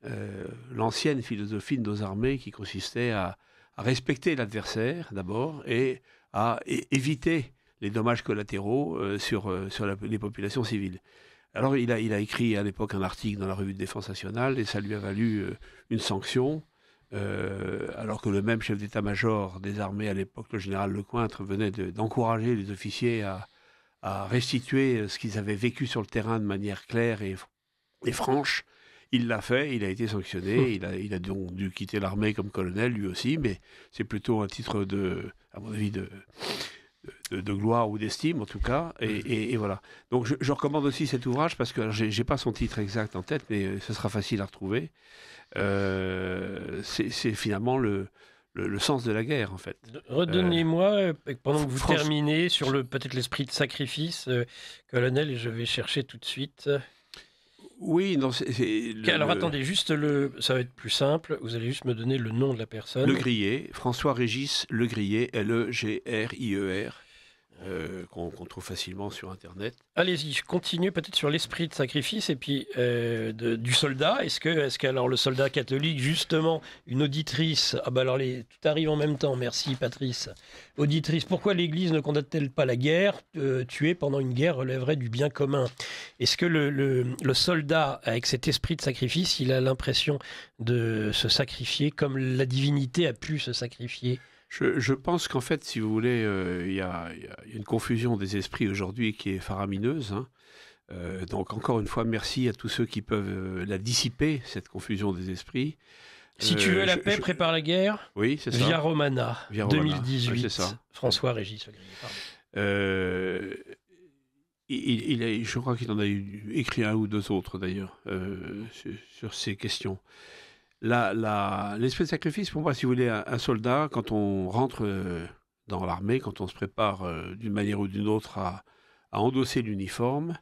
l'ancienne philosophie de nos armées qui consistait à respecter l'adversaire d'abord et à éviter les dommages collatéraux sur les populations civiles. Alors il a écrit à l'époque un article dans la revue de défense nationale et ça lui a valu une sanction. Alors que le même chef d'état-major des armées à l'époque, le général Lecointre, venait d'encourager les officiers à restituer ce qu'ils avaient vécu sur le terrain de manière claire et franche. Il l'a fait, il a été sanctionné, il a donc dû quitter l'armée comme colonel lui aussi, mais c'est plutôt un titre à mon avis, de gloire ou d'estime en tout cas, et voilà. Donc je recommande aussi cet ouvrage parce que j'ai pas son titre exact en tête, mais ce sera facile à retrouver. C'est finalement le sens de la guerre, en fait. Redonnez-moi, pendant que vous terminez, sur peut-être l'esprit de sacrifice, colonel, et je vais chercher tout de suite. Oui, non, alors attendez, juste ça va être plus simple, vous allez juste me donner le nom de la personne. Le Grillet, François-Régis Le Grillet, Legrier, qu'on trouve facilement sur Internet. Allez-y, je continue peut-être sur l'esprit de sacrifice et puis du soldat. Est-ce que alors le soldat catholique, justement, une auditrice, alors tout arrive en même temps, merci Patrice. Auditrice, pourquoi l'Église ne condamne-t-elle pas la guerre? Tuer pendant une guerre relèverait du bien commun. Est-ce que le soldat, avec cet esprit de sacrifice, il a l'impression de se sacrifier comme la divinité a pu se sacrifier? Je pense qu'en fait, si vous voulez, il y a une confusion des esprits aujourd'hui qui est faramineuse. Hein. Donc, encore une fois, merci à tous ceux qui peuvent la dissiper, cette confusion des esprits. Si tu veux la paix, prépare la guerre. Oui, c'est ça. Via Romana, 2018. Oui, c'est ça. François-Régis. Je crois qu'il en a écrit un ou deux autres, d'ailleurs, sur ces questions. L'esprit de sacrifice, pour moi, si vous voulez, un soldat, quand on rentre dans l'armée, quand on se prépare d'une manière ou d'une autre à endosser l'uniforme,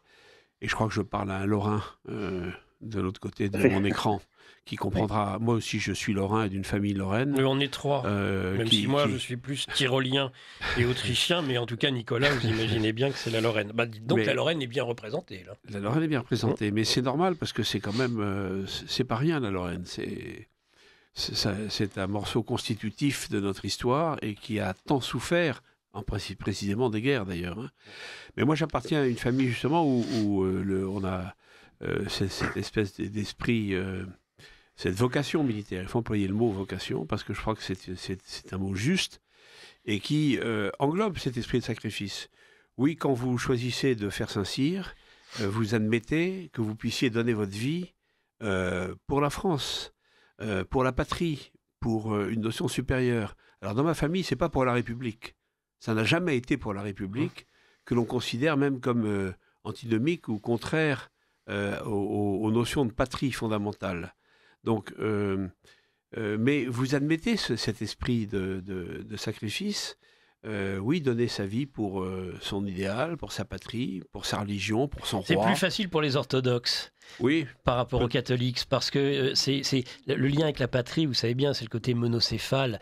et je crois que je parle à un Lorrain de l'autre côté de mon écran, qui comprendra, moi aussi je suis Lorrain et d'une famille lorraine. Mais on est trois, même si moi je suis plus tyrolien et autrichien, mais en tout cas Nicolas, vous imaginez bien que c'est la Lorraine. Dites donc, la Lorraine est bien représentée. Là. La Lorraine est bien représentée, mais c'est normal parce que c'est quand même, c'est pas rien la Lorraine, c'est un morceau constitutif de notre histoire et qui a tant souffert, en principe précisément des guerres d'ailleurs. Hein. Mais moi j'appartiens à une famille justement où on a cette espèce d'esprit... cette vocation militaire, il faut employer le mot vocation, parce que je crois que c'est un mot juste, et qui englobe cet esprit de sacrifice. Oui, quand vous choisissez de faire Saint-Cyr, vous admettez que vous puissiez donner votre vie pour la France, pour la patrie, pour une notion supérieure. Alors dans ma famille, c'est pas pour la République. Ça n'a jamais été pour la République, que l'on considère même comme antinomique ou contraire aux notions de patrie fondamentale. Donc, mais vous admettez cet esprit de sacrifice, oui, donner sa vie pour son idéal, pour sa patrie, pour sa religion, pour son roi. C'est plus facile pour les orthodoxes. Oui. Par rapport aux catholiques, parce que c'est le lien avec la patrie, vous savez bien, c'est le côté monocéphale,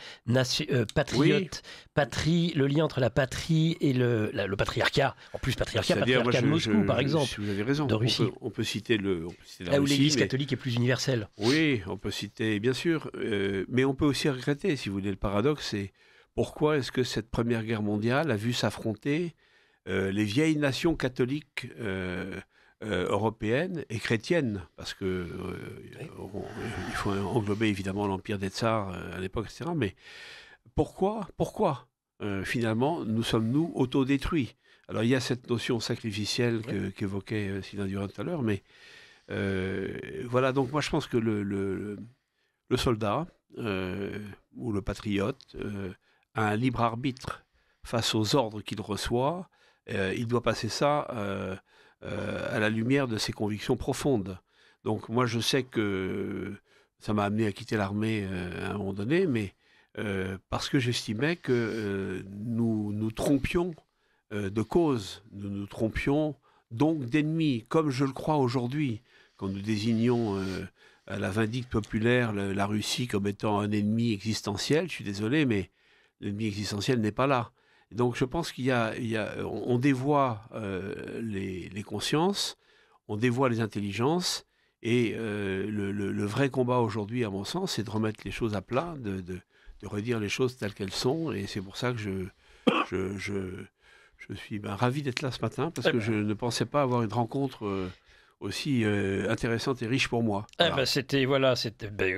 patriote, oui. Patrie, le lien entre la patrie et le patriarcat. En plus, patriarcat de Moscou, par exemple. Vous avez raison. De Russie. On peut citer la Russie. Là où l'Église catholique est plus universelle. Oui, on peut citer, bien sûr, mais on peut aussi regretter, si vous voulez, le paradoxe, c'est pourquoi est-ce que cette Première Guerre mondiale a vu s'affronter les vieilles nations catholiques européenne et chrétienne, parce que il faut englober évidemment l'empire des tsars à l'époque, etc. Mais pourquoi finalement nous sommes-nous autodétruits? Alors il y a cette notion sacrificielle qu'évoquait Sylvain Durand tout à l'heure, mais voilà, donc moi je pense que le soldat ou le patriote a un libre arbitre face aux ordres qu'il reçoit. Il doit passer ça à la lumière de ses convictions profondes. Donc moi je sais que ça m'a amené à quitter l'armée à un moment donné, mais parce que j'estimais que nous trompions de cause, nous nous trompions donc d'ennemis, comme je le crois aujourd'hui, quand nous désignons à la vindicte populaire la Russie comme étant un ennemi existentiel. Je suis désolé, mais l'ennemi existentiel n'est pas là. Donc je pense on dévoie les consciences, on dévoie les intelligences, et le vrai combat aujourd'hui, à mon sens, c'est de remettre les choses à plat, de redire les choses telles qu'elles sont, et c'est pour ça que je suis ravi d'être là ce matin, parce que je ne pensais pas avoir une rencontre aussi intéressante et riche pour moi. Voilà.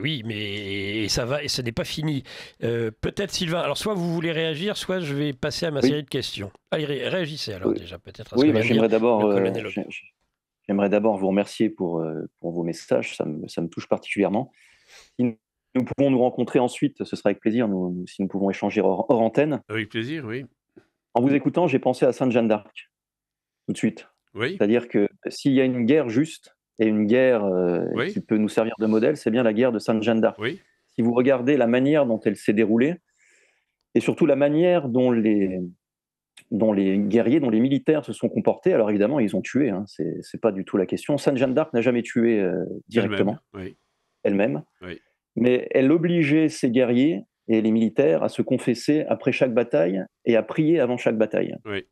Oui, mais ça va, et ce n'est pas fini. Peut-être, Sylvain, alors soit vous voulez réagir, soit je vais passer à ma série de questions. Allez, réagissez alors déjà, peut-être. À ce que j'aimerais d'abord vous remercier pour vos messages, ça me touche particulièrement. Si nous pouvons nous rencontrer ensuite, ce sera avec plaisir, si nous pouvons échanger hors antenne. Avec plaisir, oui. En vous écoutant, j'ai pensé à Sainte Jeanne d'Arc, tout de suite. Oui. C'est-à-dire que s'il y a une guerre juste et une guerre qui peut nous servir de modèle, c'est bien la guerre de Sainte Jeanne d'Arc. Oui. Si vous regardez la manière dont elle s'est déroulée, et surtout la manière dont les guerriers, dont les militaires se sont comportés, alors évidemment, ils ont tué, hein, c'est pas du tout la question. Sainte Jeanne d'Arc n'a jamais tué directement, elle-même. Oui. Mais elle obligeait ses guerriers et les militaires à se confesser après chaque bataille et à prier avant chaque bataille. Oui.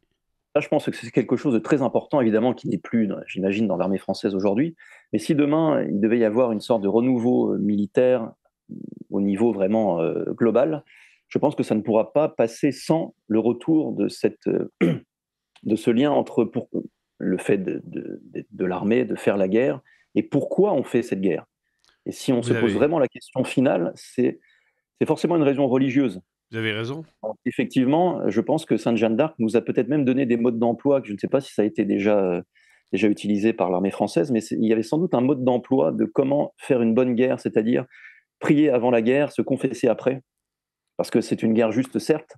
Ça, je pense que c'est quelque chose de très important, évidemment, qui n'est plus, j'imagine, dans l'armée française aujourd'hui. Mais si demain, il devait y avoir une sorte de renouveau militaire au niveau vraiment global, je pense que ça ne pourra pas passer sans le retour de ce lien entre le fait de l'armée, de faire la guerre, et pourquoi on fait cette guerre. Et si on se pose vraiment la question finale, c'est forcément une raison religieuse. Vous avez raison. Alors, effectivement, je pense que Sainte Jeanne d'Arc nous a peut-être même donné des modes d'emploi, que je ne sais pas si ça a été déjà utilisé par l'armée française, mais il y avait sans doute un mode d'emploi de comment faire une bonne guerre, c'est-à-dire prier avant la guerre, se confesser après, parce que c'est une guerre juste, certes,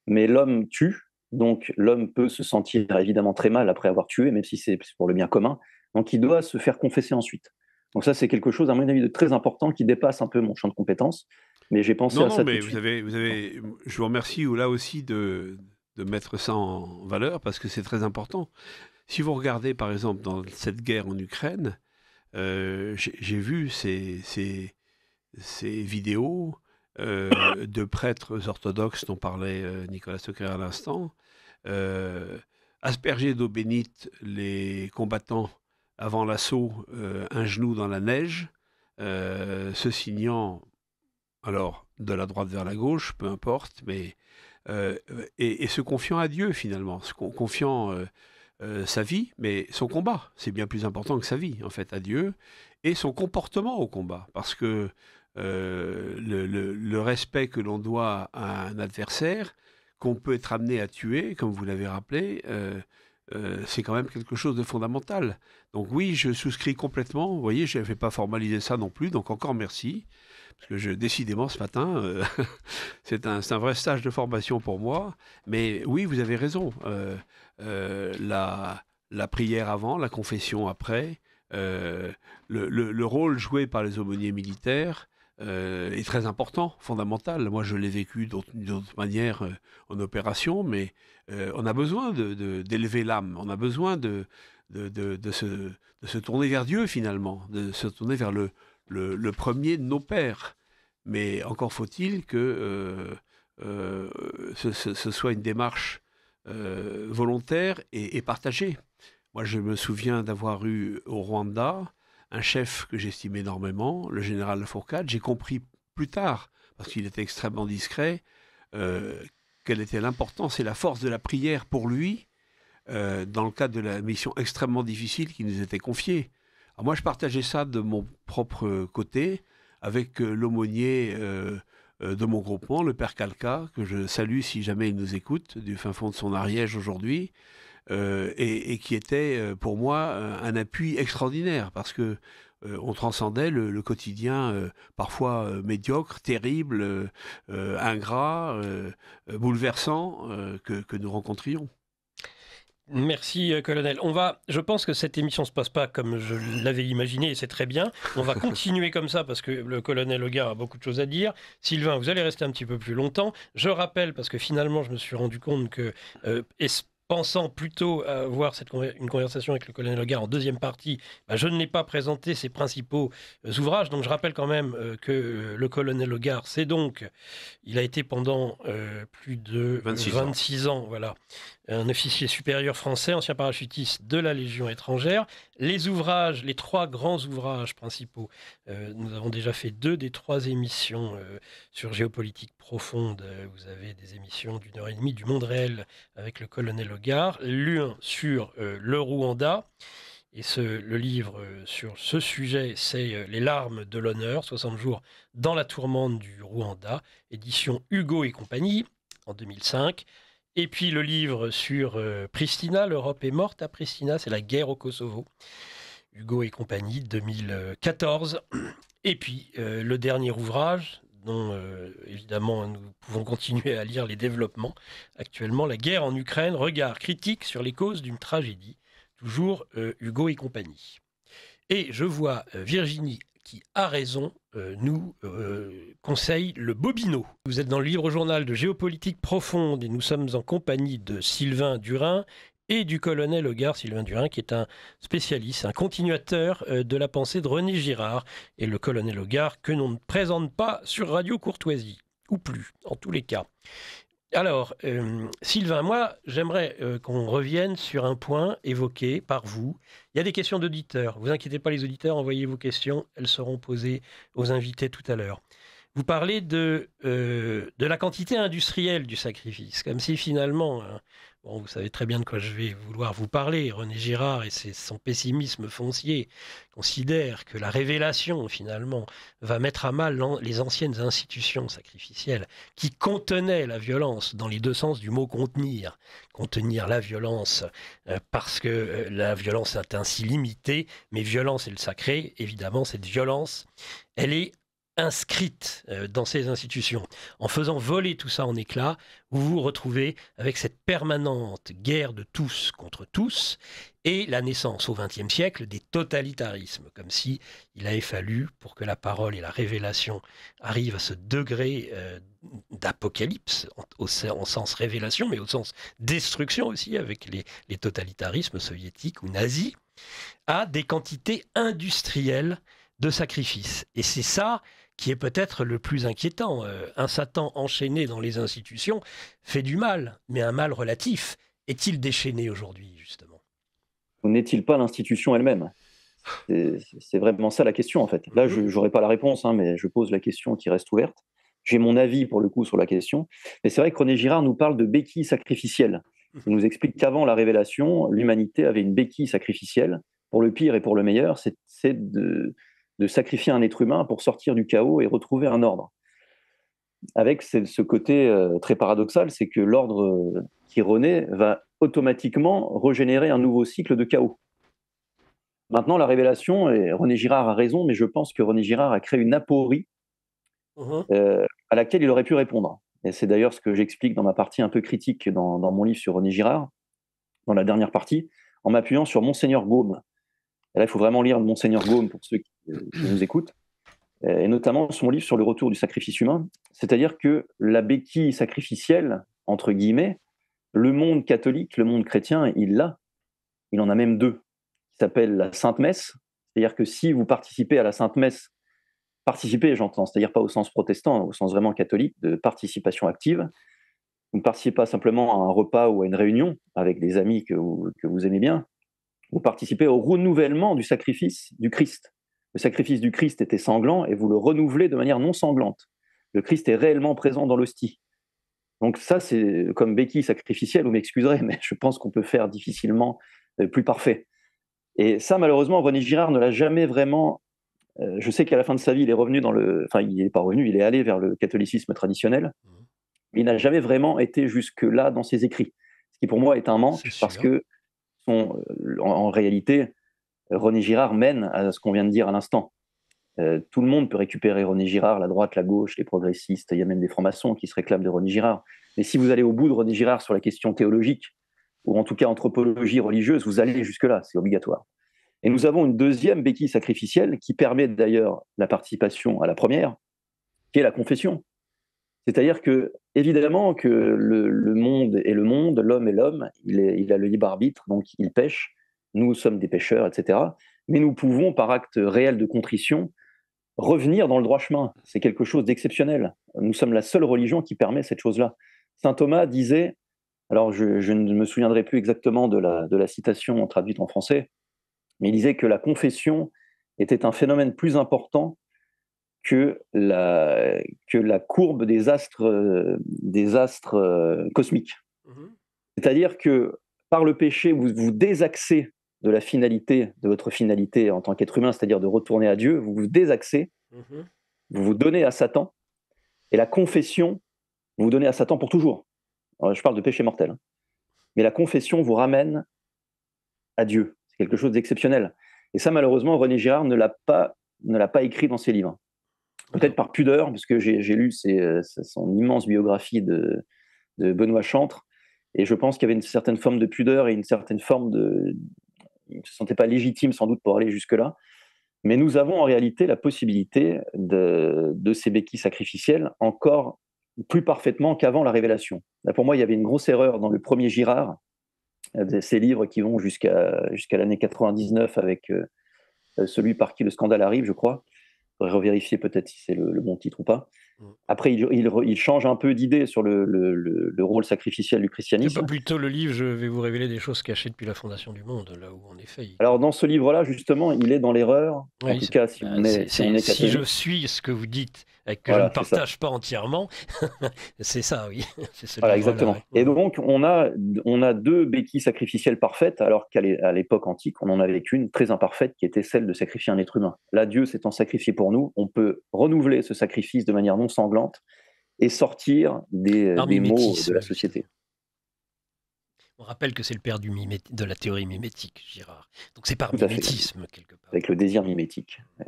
mais l'homme tue, donc l'homme peut se sentir évidemment très mal après avoir tué, même si c'est pour le bien commun, donc il doit se faire confesser ensuite. Donc ça, c'est quelque chose, à mon avis, de très important qui dépasse un peu mon champ de compétences. Mais j'ai pensé à ça. Non, mais je vous remercie là aussi de mettre ça en valeur, parce que c'est très important. Si vous regardez, par exemple, dans cette guerre en Ukraine, j'ai vu ces vidéos de prêtres orthodoxes dont parlait Nicolas Secret à l'instant, asperger d'eau bénite les combattants avant l'assaut, un genou dans la neige, se signant, alors de la droite vers la gauche, peu importe, mais et se confiant à Dieu finalement, confiant sa vie, mais son combat, c'est bien plus important que sa vie en fait, à Dieu, et son comportement au combat, parce que le respect que l'on doit à un adversaire, qu'on peut être amené à tuer, comme vous l'avez rappelé, c'est quand même quelque chose de fondamental. Donc oui, je souscris complètement. Vous voyez, je n'avais pas formalisé ça non plus, donc encore merci. Parce que décidément, ce matin, c'est un vrai stage de formation pour moi. Mais oui, vous avez raison. La prière avant, la confession après, le rôle joué par les aumôniers militaires est très important, fondamental. Moi, je l'ai vécu d'une autre manière en opération, mais on a besoin d'élever l'âme, on a besoin de se tourner vers Dieu, finalement, de se tourner vers le premier de nos pères. Mais encore faut-il que ce soit une démarche volontaire et partagée. Moi, je me souviens d'avoir eu au Rwanda un chef que j'estimais énormément, le général Lafourcade. J'ai compris plus tard, parce qu'il était extrêmement discret, quelle était l'importance et la force de la prière pour lui, dans le cadre de la mission extrêmement difficile qui nous était confiée. Alors moi, je partageais ça de mon propre côté, avec l'aumônier de mon groupement, le père Calca, que je salue si jamais il nous écoute, du fin fond de son Ariège aujourd'hui, et qui était pour moi un appui extraordinaire, parce que on transcendait le quotidien parfois médiocre, terrible, ingrat, bouleversant que nous rencontrions. Merci, colonel. Je pense que cette émission ne se passe pas comme je l'avais imaginé, et c'est très bien. On va continuer comme ça parce que le colonel Hoguard a beaucoup de choses à dire. Sylvain, vous allez rester un petit peu plus longtemps. Je rappelle, parce que finalement, je me suis rendu compte que, pensant plutôt avoir une conversation avec le colonel Hoguard en deuxième partie, je ne l'ai pas présenté ses principaux ouvrages. Donc je rappelle quand même que le colonel Hoguard, il a été pendant plus de 26 ans, voilà, un officier supérieur français, ancien parachutiste de la Légion étrangère. Les trois grands ouvrages principaux, nous avons déjà fait 2 des 3 émissions sur géopolitique profonde. Vous avez des émissions d'1h30 du Monde réel avec le colonel Hoguard, l'un sur le Rwanda. Et le livre sur ce sujet, c'est Les larmes de l'honneur, 60 jours dans la tourmente du Rwanda, édition Hugo et compagnie, en 2005. Et puis le livre sur Pristina, l'Europe est morte à Pristina, c'est la guerre au Kosovo, Hugo et compagnie, 2014. Et puis le dernier ouvrage, dont évidemment nous pouvons continuer à lire les développements actuellement, La guerre en Ukraine, regard critique sur les causes d'une tragédie, toujours Hugo et compagnie. Et je vois Virginie qui a raison, nous conseille le Bobino. Vous êtes dans le livre journal de géopolitique profonde et nous sommes en compagnie de Sylvain Durin et du colonel Hoguard, Sylvain Durin, qui est un spécialiste, un continuateur de la pensée de René Girard, et le colonel Hoguard que l'on ne présente pas sur Radio Courtoisie, ou plus, en tous les cas. Alors, Sylvain, moi, j'aimerais qu'on revienne sur un point évoqué par vous. Il y a des questions d'auditeurs. Vous inquiétez pas, les auditeurs, envoyez vos questions. Elles seront posées aux invités tout à l'heure. Vous parlez de la quantité industrielle du sacrifice, comme si finalement, vous savez très bien de quoi je vais vouloir vous parler. René Girard et son pessimisme foncier considère que la révélation, finalement, va mettre à mal les anciennes institutions sacrificielles qui contenaient la violence dans les 2 sens du mot contenir. Contenir la violence parce que la violence est ainsi limitée, mais violence et le sacré, évidemment, cette violence, elle est inscrite dans ces institutions. En faisant voler tout ça en éclats, vous vous retrouvez avec cette permanente guerre de tous contre tous et la naissance au XXe siècle des totalitarismes, comme si il avait fallu, pour que la parole et la révélation arrivent à ce degré d'apocalypse, en sens révélation, mais au sens destruction aussi, avec les totalitarismes soviétiques ou nazis, à des quantités industrielles de sacrifices. Et c'est ça qui est peut-être le plus inquiétant. Un Satan enchaîné dans les institutions fait du mal, mais un mal relatif. Est-il déchaîné aujourd'hui, justement ? N'est-il pas l'institution elle-même ? C'est vraiment ça la question, en fait. Là, je n'aurai pas la réponse, mais je pose la question qui reste ouverte. J'ai mon avis, pour le coup, sur la question. Mais c'est vrai que René Girard nous parle de béquille sacrificielle. Il nous explique qu'avant la révélation, l'humanité avait une béquille sacrificielle. Pour le pire et pour le meilleur, c'est de sacrifier un être humain pour sortir du chaos et retrouver un ordre. Avec ce côté très paradoxal, c'est que l'ordre qui renaît va automatiquement régénérer un nouveau cycle de chaos. Maintenant, la révélation, et René Girard a raison, mais je pense que René Girard a créé une aporie à laquelle il aurait pu répondre. Et c'est d'ailleurs ce que j'explique dans ma partie un peu critique dans mon livre sur René Girard, dans la dernière partie, en m'appuyant sur Monseigneur Gaume. Et là, il faut vraiment lire Monseigneur Gaume pour ceux qui nous écoutent, et notamment son livre sur le retour du sacrifice humain. C'est-à-dire que la béquille sacrificielle, entre guillemets, le monde catholique, le monde chrétien, il l'a. Il en a même 2, qui s'appellent la Sainte Messe. C'est-à-dire que si vous participez à la Sainte Messe, participer, j'entends, c'est-à-dire pas au sens protestant, au sens vraiment catholique, de participation active, vous ne participez pas simplement à un repas ou à une réunion avec des amis que vous aimez bien, vous participez au renouvellement du sacrifice du Christ. Le sacrifice du Christ était sanglant et vous le renouvelez de manière non sanglante. Le Christ est réellement présent dans l'hostie. Donc ça, c'est comme béquille sacrificielle, vous m'excuserez, mais je pense qu'on peut faire difficilement plus parfait. Et ça, malheureusement, René Girard ne l'a jamais vraiment... je sais qu'à la fin de sa vie, il est revenu Enfin, il n'est pas revenu, il est allé vers le catholicisme traditionnel, mais il n'a jamais vraiment été jusque-là dans ses écrits. Ce qui, pour moi, est un manque, parce que, en réalité, René Girard mène à ce qu'on vient de dire à l'instant. Tout le monde peut récupérer René Girard, la droite, la gauche, les progressistes, il y a même des francs-maçons qui se réclament de René Girard. Mais si vous allez au bout de René Girard sur la question théologique, ou en tout cas anthropologie religieuse, vous allez jusque-là, c'est obligatoire. Et nous avons une deuxième béquille sacrificielle qui permet d'ailleurs la participation à la première, qui est la confession. C'est-à-dire que, évidemment, que le monde est le monde, l'homme est l'homme, il a le libre arbitre, donc il pêche, nous sommes des pêcheurs, etc. Mais nous pouvons, par acte réel de contrition, revenir dans le droit chemin. C'est quelque chose d'exceptionnel. Nous sommes la seule religion qui permet cette chose-là. Saint Thomas disait, alors je ne me souviendrai plus exactement de la citation traduite en français, mais il disait que la confession était un phénomène plus important que la courbe des astres cosmiques. C'est-à-dire que par le péché, vous vous désaxez de la finalité, de votre finalité en tant qu'être humain, c'est-à-dire de retourner à Dieu, vous vous désaxez, vous vous donnez à Satan, et la confession, vous vous donnez à Satan pour toujours. Alors, je parle de péché mortel. Hein. Mais la confession vous ramène à Dieu. C'est quelque chose d'exceptionnel. Et ça, malheureusement, René Girard ne l'a pas écrit dans ses livres. Peut-être par pudeur, parce que j'ai lu son immense biographie de Benoît Chantre, et je pense qu'il y avait une certaine forme de pudeur et une certaine forme de... Il ne se sentait pas légitime, sans doute, pour aller jusque-là. Mais nous avons en réalité la possibilité de ces béquilles sacrificielles encore plus parfaitement qu'avant la Révélation. Là, pour moi, il y avait une grosse erreur dans le premier Girard, de ces livres qui vont jusqu'à l'année 99 avec celui par qui le scandale arrive, je crois. Il faudrait revérifier peut-être si c'est le bon titre ou pas. Après, il change un peu d'idée sur le rôle sacrificiel du christianisme. C'est pas plutôt le livre « Je vais vous révéler des choses cachées depuis la fondation du monde », là où en effet... Alors dans ce livre-là, justement, il est dans l'erreur. Oui, en tout cas, si je suis ce que vous dites et que je ne partage pas entièrement, c'est ça, oui. Voilà, exactement. Ouais. Et donc, on a deux béquilles sacrificielles parfaites, alors qu'à l'époque antique, on n'en avait qu'une très imparfaite, qui était celle de sacrifier un être humain. Là, Dieu s'étant sacrifié pour nous, on peut renouveler ce sacrifice de manière non sanglante et sortir des maux de la société. On rappelle que c'est le père de la théorie mimétique, Girard. Donc c'est par mimétisme, quelque part. Avec le désir mimétique. Ouais.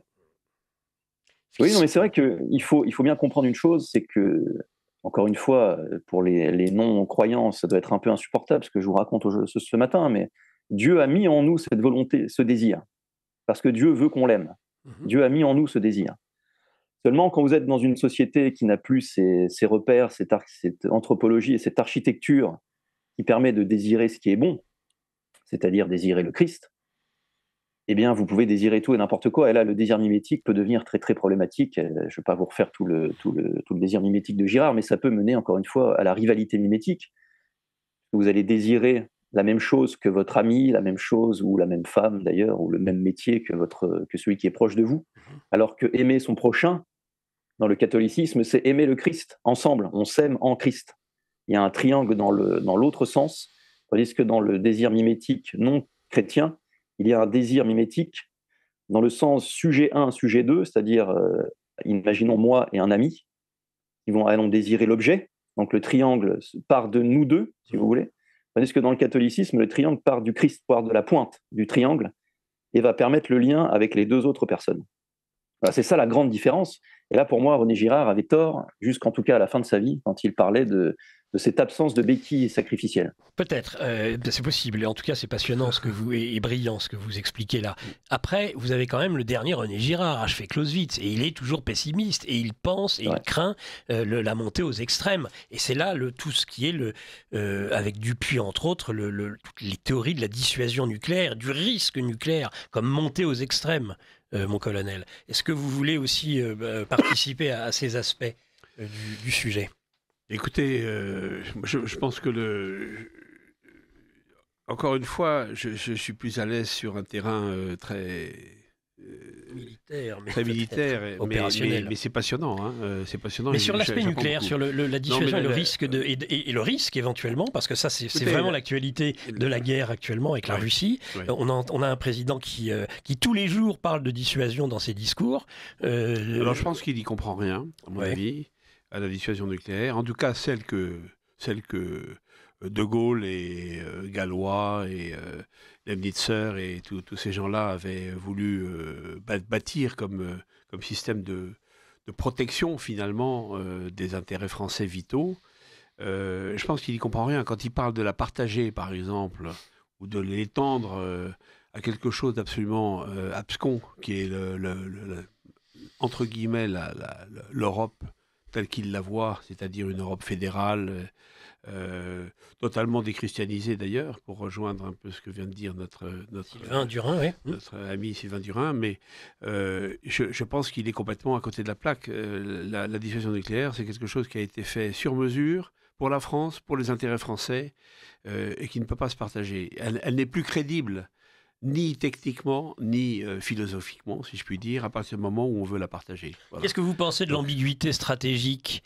Oui, non, mais c'est vrai qu'il faut bien comprendre une chose, c'est que, encore une fois, pour les non-croyants, ça doit être un peu insupportable, ce que je vous raconte ce matin, mais Dieu a mis en nous cette volonté, ce désir, parce que Dieu veut qu'on l'aime. Dieu a mis en nous ce désir. Seulement, quand vous êtes dans une société qui n'a plus ces repères, cette anthropologie et cette architecture qui permet de désirer ce qui est bon, c'est-à-dire désirer le Christ, eh bien, vous pouvez désirer tout et n'importe quoi. Et là, le désir mimétique peut devenir très, très problématique. Je ne vais pas vous refaire tout le désir mimétique de Girard, mais ça peut mener, encore une fois, à la rivalité mimétique. Vous allez désirer la même chose que votre ami, la même chose, ou la même femme, d'ailleurs, ou le même métier que celui qui est proche de vous. Alors que aimer son prochain, dans le catholicisme, c'est aimer le Christ. Ensemble, on s'aime en Christ. Il y a un triangle dans l'autre sens, tandis que dans le désir mimétique non chrétien, il y a un désir mimétique dans le sens sujet 1, sujet 2, c'est-à-dire, imaginons moi et un ami, qui allons désirer l'objet, donc le triangle part de nous deux, si vous voulez, tandis que dans le catholicisme, le triangle part du Christ, part de la pointe du triangle, et va permettre le lien avec les deux autres personnes. Voilà, c'est ça la grande différence. Et là, pour moi, René Girard avait tort, jusqu'en tout cas à la fin de sa vie, quand il parlait de cette absence de béquille sacrificielle. Peut-être, c'est possible. Et en tout cas, c'est passionnant et brillant ce que vous expliquez là. Après, vous avez quand même le dernier René Girard, achevé Clausewitz, et il est toujours pessimiste, et il pense et il craint la montée aux extrêmes. Et c'est là tout ce qui est, avec Dupuy entre autres, les théories de la dissuasion nucléaire, du risque nucléaire, comme montée aux extrêmes, mon colonel. Est-ce que vous voulez aussi participer à ces aspects du sujet ? Écoutez, je pense que encore une fois, je suis plus à l'aise sur un terrain très militaire, très militaire, opérationnel. Mais c'est passionnant. Hein, c'est passionnant. Mais sur l'aspect nucléaire, sur la dissuasion et le risque et le risque éventuellement, parce que ça c'est vraiment l'actualité de la guerre actuellement avec la Russie. On a un président qui tous les jours parle de dissuasion dans ses discours. Alors je pense qu'il n'y comprend rien, à mon avis, à la dissuasion nucléaire. En tout cas, celle que De Gaulle et Gallois et Leibnizer et tous ces gens-là avaient voulu bâtir comme système de protection finalement des intérêts français vitaux. Je pense qu'il n'y comprend rien. Quand il parle de la partager, par exemple, ou de l'étendre à quelque chose d'absolument abscon, qui est entre guillemets l'Europe telle qu'il la voit, c'est-à-dire une Europe fédérale, totalement déchristianisée d'ailleurs, pour rejoindre un peu ce que vient de dire notre Sylvain Durin, oui. Notre ami Sylvain Durin, mais je pense qu'il est complètement à côté de la plaque. La dissuasion nucléaire, c'est quelque chose qui a été fait sur mesure pour la France, pour les intérêts français, et qui ne peut pas se partager. Elle n'est plus crédible, ni techniquement, ni philosophiquement, si je puis dire, à partir du moment où on veut la partager. Voilà. Qu'est-ce que vous pensez de l'ambiguïté stratégique?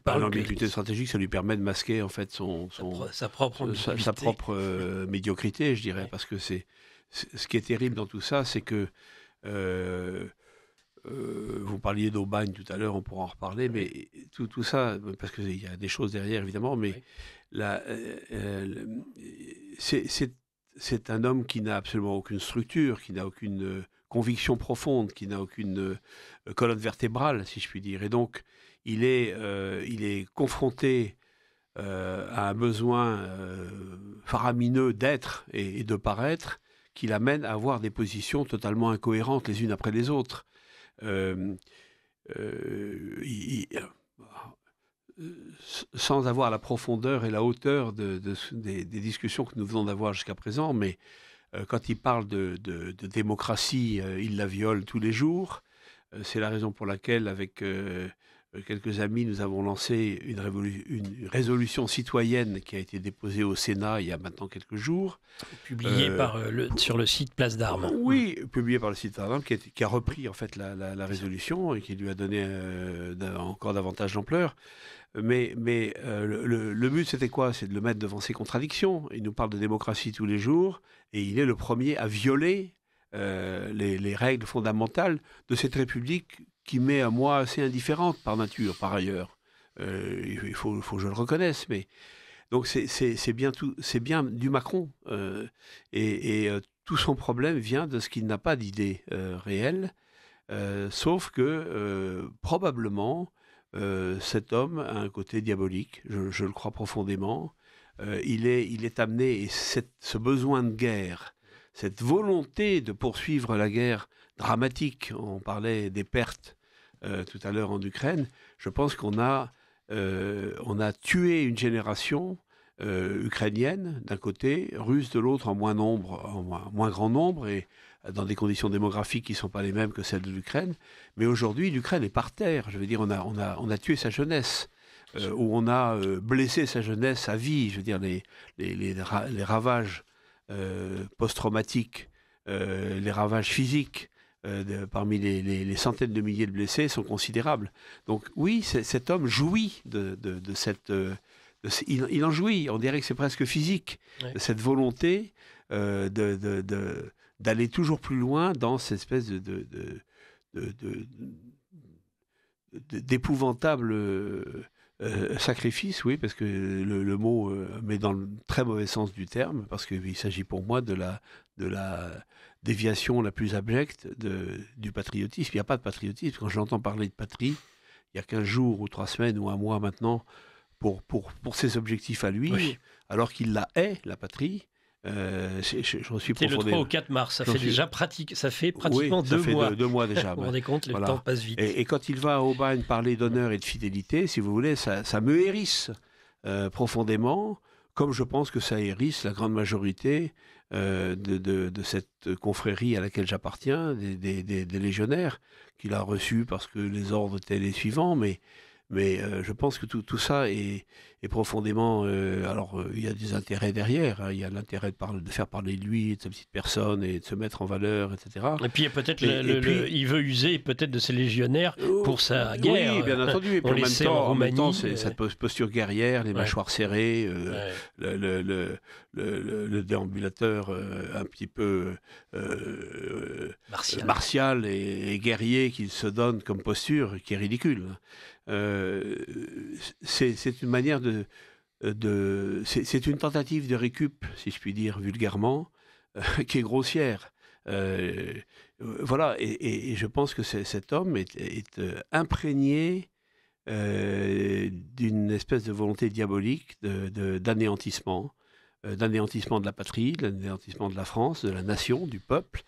L'ambiguïté stratégique, ça lui permet de masquer en fait sa propre médiocrité, je dirais, parce que c'est ce qui est terrible dans tout ça, c'est que vous parliez d'Aubagne tout à l'heure, on pourra en reparler, mais tout ça, parce qu'il y a des choses derrière évidemment, mais c'est un homme qui n'a absolument aucune structure, qui n'a aucune conviction profonde, qui n'a aucune colonne vertébrale, si je puis dire. Et donc, il est confronté à un besoin faramineux d'être et de paraître qui l'amène à avoir des positions totalement incohérentes les unes après les autres. Sans avoir la profondeur et la hauteur des discussions que nous venons d'avoir jusqu'à présent, mais quand il parle de démocratie, il la viole tous les jours. C'est la raison pour laquelle, avec quelques amis, nous avons lancé une résolution citoyenne qui a été déposée au Sénat il y a maintenant quelques jours. Publiée sur le site Place d'Armes. Oui, publiée par le site Place d'Armes, qui a repris en fait la résolution et qui lui a donné encore davantage d'ampleur. Mais le but, c'était quoi? C'est de le mettre devant ses contradictions. Il nous parle de démocratie tous les jours et il est le premier à violer les règles fondamentales de cette République qui m'est à moi assez indifférente par nature, par ailleurs. Il faut que je le reconnaisse. Mais donc c'est bien du Macron. Et tout son problème vient de ce qu'il n'a pas d'idée réelle. Sauf que probablement cet homme a un côté diabolique. Je le crois profondément. Il est amené, et ce besoin de guerre, cette volonté de poursuivre la guerre dramatique, on parlait des pertes tout à l'heure en Ukraine, je pense qu'on a tué une génération ukrainienne d'un côté, russe de l'autre en moins grand nombre et dans des conditions démographiques qui ne sont pas les mêmes que celles de l'Ukraine. Mais aujourd'hui, l'Ukraine est par terre. Je veux dire, on a tué sa jeunesse. Où on a blessé sa jeunesse à vie. Je veux dire, les ravages post-traumatiques, les ravages physiques parmi les centaines de milliers de blessés sont considérables. Donc oui, cet homme jouit de cette... il en jouit, on dirait que c'est presque physique, de cette volonté d'aller toujours plus loin dans cette espèce d'épouvantable... sacrifice, oui, parce que le mot met dans le très mauvais sens du terme, parce qu'il s'agit pour moi de la déviation la plus abjecte du patriotisme. Il n'y a pas de patriotisme. Quand j'entends parler de patrie, il y a 15 jours ou 3 semaines ou un mois maintenant, pour ses objectifs à lui, oui. Alors qu'il la hait, la patrie. J'en suis c'est le 3 au 4 mars, ça fait pratiquement 2 mois. Oui, 2 mois déjà. Vous vous rendez compte, le temps passe vite. Et quand il va à Aubagne parler d'honneur et de fidélité, si vous voulez, ça me hérisse profondément, comme je pense que ça hérisse la grande majorité de cette confrérie à laquelle j'appartiens, des légionnaires, qu'il a reçus parce que les ordres étaient les suivants, mais Mais je pense que tout ça est profondément... alors, il y a des intérêts derrière. Hein. Il y a l'intérêt de faire parler de lui et de sa petite personne et de se mettre en valeur, etc. Et puis, peut-être, il veut user peut-être de ses légionnaires pour sa guerre. Oui, bien entendu. Et puis en même temps, c'est cette posture guerrière, les mâchoires serrées, le déambulateur un petit peu martial et guerrier qu'il se donne comme posture, qui est ridicule. C'est une manière c'est une tentative de récup, si je puis dire vulgairement, qui est grossière. Voilà, et je pense que cet homme est imprégné d'une espèce de volonté diabolique d'anéantissement de la patrie, d'anéantissement de la France, de la nation, du peuple.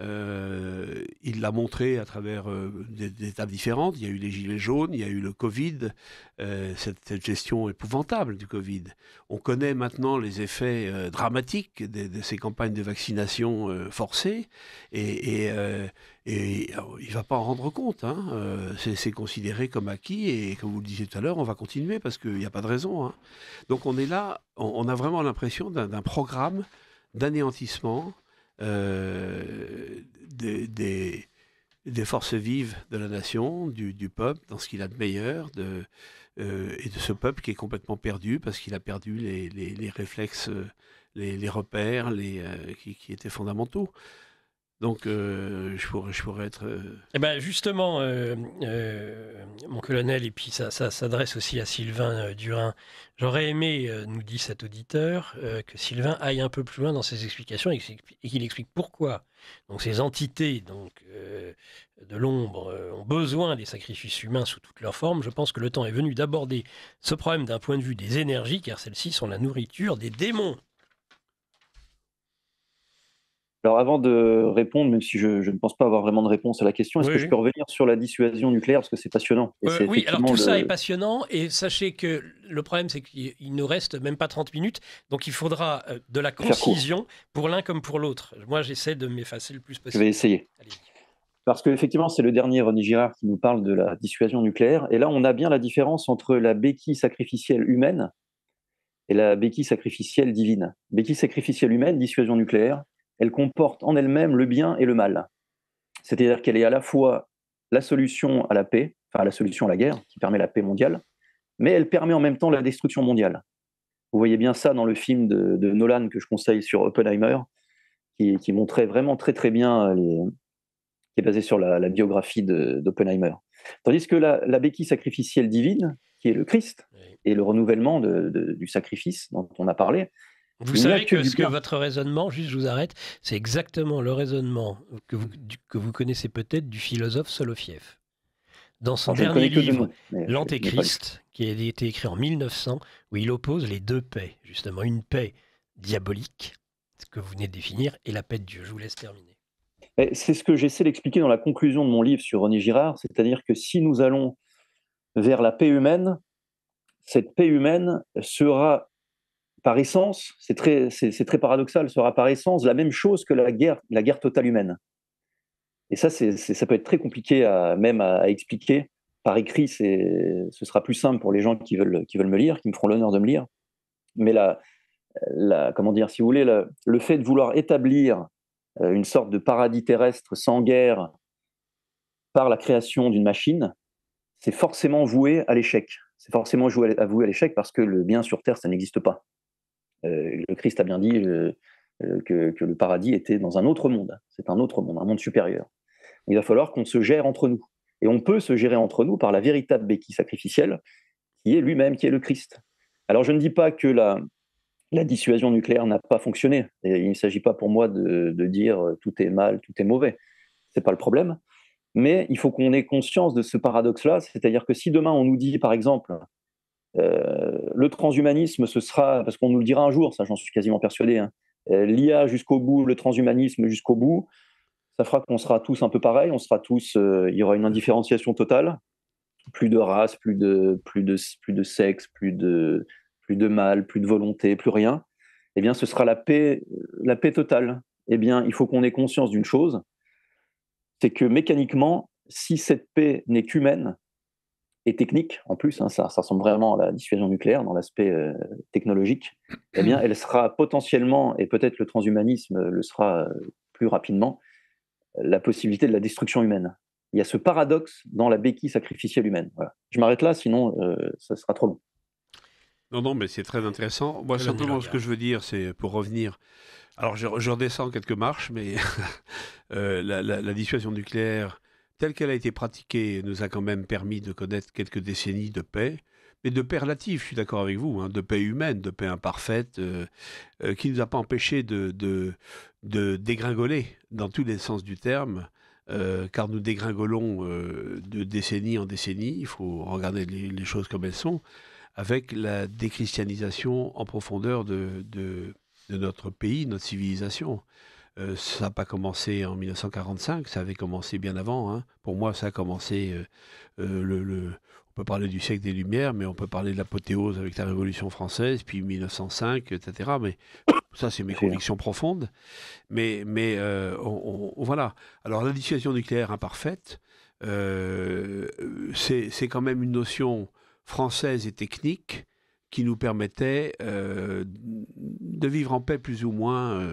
Il l'a montré à travers des étapes différentes. Il y a eu les gilets jaunes, il y a eu le Covid, cette gestion épouvantable du Covid. On connaît maintenant les effets dramatiques de ces campagnes de vaccination forcées, et il ne va pas en rendre compte. Hein. C'est considéré comme acquis, et comme vous le disiez tout à l'heure, on va continuer parce qu'il n'y a pas de raison. Hein. Donc on est là, on a vraiment l'impression d'un programme d'anéantissement des forces vives de la nation, du peuple, dans ce qu'il a de meilleur, et de ce peuple qui est complètement perdu parce qu'il a perdu les réflexes, les repères qui étaient fondamentaux. Donc, je pourrais être... Eh ben justement, mon colonel, et puis ça s'adresse aussi à Sylvain Durin. J'aurais aimé, nous dit cet auditeur, que Sylvain aille un peu plus loin dans ses explications et qu'il explique pourquoi donc, ces entités de l'ombre ont besoin des sacrifices humains sous toutes leurs formes. Je pense que le temps est venu d'aborder ce problème d'un point de vue des énergies, car celles-ci sont la nourriture des démons. Alors avant de répondre, même si je ne pense pas avoir vraiment de réponse à la question, est-ce que je peux revenir sur la dissuasion nucléaire, parce que c'est passionnant. Oui, alors tout ça est passionnant, et sachez que le problème c'est qu'il nous reste même pas 30 minutes, donc il faudra de la concision pour l'un comme pour l'autre. Moi j'essaie de m'effacer le plus possible. Je vais essayer. Allez. Parce qu'effectivement c'est le dernier René Girard qui nous parle de la dissuasion nucléaire, et là on a bien la différence entre la béquille sacrificielle humaine et la béquille sacrificielle divine. Béquille sacrificielle humaine, dissuasion nucléaire, elle comporte en elle-même le bien et le mal. C'est-à-dire qu'elle est à la fois la solution à la paix, enfin la solution à la guerre, qui permet la paix mondiale, mais elle permet en même temps la destruction mondiale. Vous voyez bien ça dans le film de Nolan que je conseille sur Oppenheimer, qui montrait vraiment très très bien, qui est basé sur la biographie d'Oppenheimer. Tandis que la béquille sacrificielle divine, qui est le Christ, et le renouvellement du sacrifice dont on a parlé, vous savez que votre raisonnement, juste je vous arrête, c'est exactement le raisonnement que vous connaissez peut-être du philosophe Soloviev. Dans son dernier livre, L'Antéchrist, qui a été écrit en 1900, où il oppose les deux paix, justement, une paix diabolique, ce que vous venez de définir, et la paix de Dieu. Je vous laisse terminer. C'est ce que j'essaie d'expliquer dans la conclusion de mon livre sur René Girard, c'est-à-dire que si nous allons vers la paix humaine, cette paix humaine sera par essence, c'est très paradoxal, sera par essence la même chose que la guerre totale humaine. Et ça, ça peut être très compliqué à expliquer. Par écrit, ce sera plus simple pour les gens qui veulent me lire, qui me feront l'honneur de me lire. Mais comment dire, si vous voulez, le fait de vouloir établir une sorte de paradis terrestre sans guerre par la création d'une machine, c'est forcément voué à l'échec. C'est forcément voué à l'échec parce que le bien sur Terre, ça n'existe pas. Le Christ a bien dit que le paradis était dans un autre monde. C'est un autre monde, un monde supérieur. Il va falloir qu'on se gère entre nous. Et on peut se gérer entre nous par la véritable béquille sacrificielle, qui est lui-même, qui est le Christ. Alors je ne dis pas que la dissuasion nucléaire n'a pas fonctionné. Et il ne s'agit pas pour moi de dire tout est mal, tout est mauvais. Ce n'est pas le problème. Mais il faut qu'on ait conscience de ce paradoxe-là. C'est-à-dire que si demain on nous dit, par exemple, le transhumanisme, ce sera, parce qu'on nous le dira un jour, ça j'en suis quasiment persuadé, hein, l'IA jusqu'au bout, le transhumanisme jusqu'au bout, ça fera qu'on sera tous un peu pareils, on sera tous, il y aura une indifférenciation totale, plus de race, plus de sexe, plus de mal, plus de volonté, plus rien. Eh bien, ce sera la paix totale. Eh bien, il faut qu'on ait conscience d'une chose, c'est que mécaniquement, si cette paix n'est qu'humaine, et technique, en plus, ça ressemble vraiment à la dissuasion nucléaire dans l'aspect technologique, eh bien, elle sera potentiellement, et peut-être le transhumanisme le sera plus rapidement, la possibilité de la destruction humaine. Il y a ce paradoxe dans la béquille sacrificielle humaine. Voilà. Je m'arrête là, sinon ça sera trop long. Non, mais c'est très intéressant. Moi, simplement, ce que je veux dire, c'est pour revenir. Alors, je redescends quelques marches, mais la dissuasion nucléaire, telle qu'elle a été pratiquée, nous a quand même permis de connaître quelques décennies de paix, mais de paix relative, je suis d'accord avec vous, de paix humaine, de paix imparfaite, qui ne nous a pas empêché de dégringoler dans tous les sens du terme, car nous dégringolons de décennie en décennie, il faut regarder les choses comme elles sont, avec la déchristianisation en profondeur de notre pays, notre civilisation. Ça n'a pas commencé en 1945, ça avait commencé bien avant. Pour moi, ça a commencé, on peut parler du siècle des Lumières, mais on peut parler de l'apothéose avec la Révolution française, puis 1905, etc. Mais ça, c'est mes convictions profondes. Mais voilà. Alors, la dissuasion nucléaire imparfaite, c'est quand même une notion française et technique qui nous permettait de vivre en paix plus ou moins,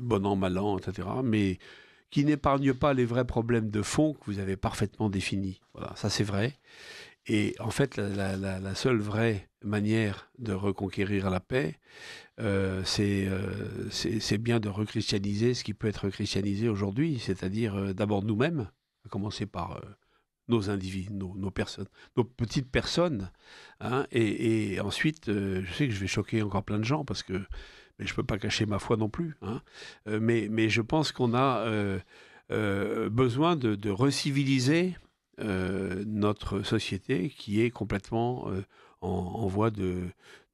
bon an, mal an, etc., mais qui n'épargne pas les vrais problèmes de fond que vous avez parfaitement définis. Voilà, ça c'est vrai. Et en fait, la seule vraie manière de reconquérir la paix, c'est bien de rechristianiser ce qui peut être rechristianisé aujourd'hui, c'est-à-dire d'abord nous-mêmes, à commencer par nos individus, nos personnes, nos petites personnes, et ensuite, je sais que je vais choquer encore plein de gens mais je ne peux pas cacher ma foi non plus, mais je pense qu'on a besoin de reciviliser notre société qui est complètement en voie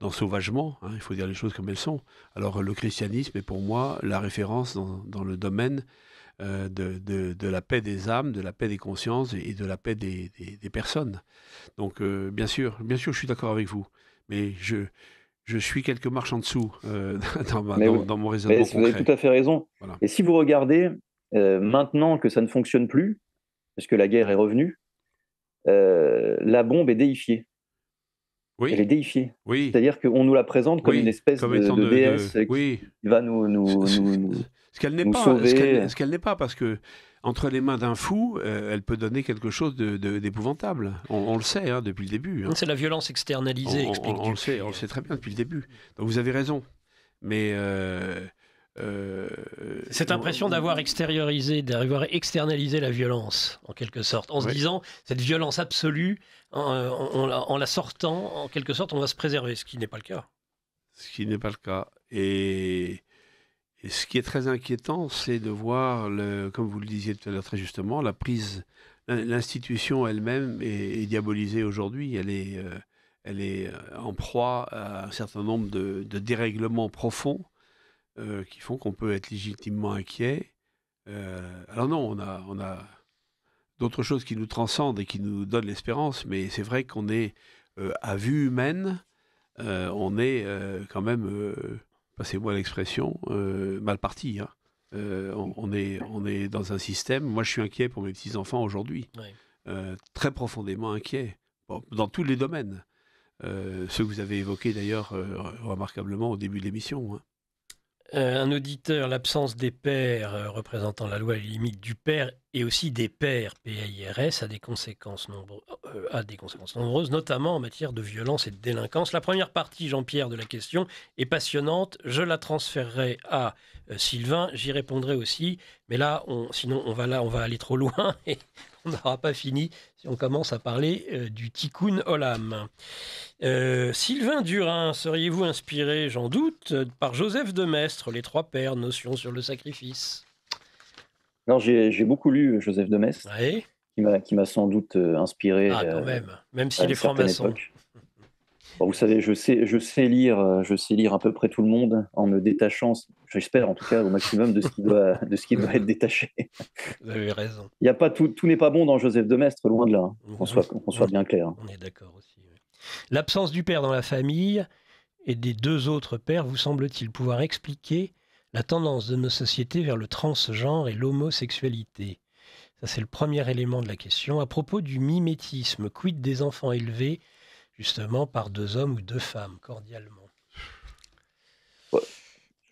d'ensauvagement, il faut dire les choses comme elles sont. Alors le christianisme est pour moi la référence dans le domaine de la paix des âmes, de la paix des consciences et de la paix des personnes. Donc bien sûr, je suis d'accord avec vous, mais je suis quelques marches en dessous dans mon raisonnement concret. Vous avez tout à fait raison. Voilà. Et si vous regardez, maintenant que ça ne fonctionne plus, parce que la guerre est revenue, la bombe est déifiée. Oui. Elle est déifiée. Oui. C'est-à-dire qu'on nous la présente comme une espèce de déesse qui va nous ce qu'elle n'est pas, sauver. Ce qu'elle n'est pas, parce que entre les mains d'un fou, elle peut donner quelque chose d'épouvantable. On le sait depuis le début. C'est la violence externalisée, explique on le sait très bien depuis le début. Donc vous avez raison. Mais cette impression d'avoir extériorisé, d'avoir externalisé la violence, en quelque sorte, en se disant, cette violence absolue, en la sortant, en quelque sorte, on va se préserver, ce qui n'est pas le cas. Ce qui n'est pas le cas. Et ce qui est très inquiétant, c'est de voir, comme vous le disiez tout à l'heure très justement, l'institution elle-même est diabolisée aujourd'hui. Elle est en proie à un certain nombre de dérèglements profonds qui font qu'on peut être légitimement inquiet. Alors non, on a d'autres choses qui nous transcendent et qui nous donnent l'espérance, mais c'est vrai qu'on est, à vue humaine, on est quand même... passez-moi l'expression, mal parti. On est dans un système. Moi, je suis inquiet pour mes petits-enfants aujourd'hui. Oui. Très profondément inquiet. Dans tous les domaines. Ceux que vous avez évoqués d'ailleurs remarquablement au début de l'émission. Un auditeur, l'absence des pères représentant la loi à la limite du père et aussi des pères, PAIRS, a des conséquences nombreuses, notamment en matière de violence et de délinquance. La première partie, Jean-Pierre, de la question est passionnante. Je la transférerai à Sylvain, j'y répondrai aussi. Mais là, sinon, on va aller trop loin et on n'aura pas fini si on commence à parler du Tikkun Olam. Sylvain Durin, seriez-vous inspiré, j'en doute, par Joseph de Maistre, Les Trois Pères, notion sur le sacrifice? Non, j'ai beaucoup lu Joseph de Maistre, qui m'a sans doute inspiré. Ah, quand même s'il est franc-maçon. Bon, vous savez, je sais lire à peu près tout le monde en me détachant, j'espère en tout cas au maximum de ce qui doit être détaché. Vous avez raison. Il y a pas tout n'est pas bon dans Joseph de Maistre, loin de là. Qu'on soit bien clair. On est d'accord aussi. Oui. L'absence du père dans la famille et des deux autres pères vous semble-t-il pouvoir expliquer la tendance de nos sociétés vers le transgenre et l'homosexualité? Ça, c'est le premier élément de la question. À propos du mimétisme, quid des enfants élevés justement par 2 hommes ou 2 femmes, cordialement? Je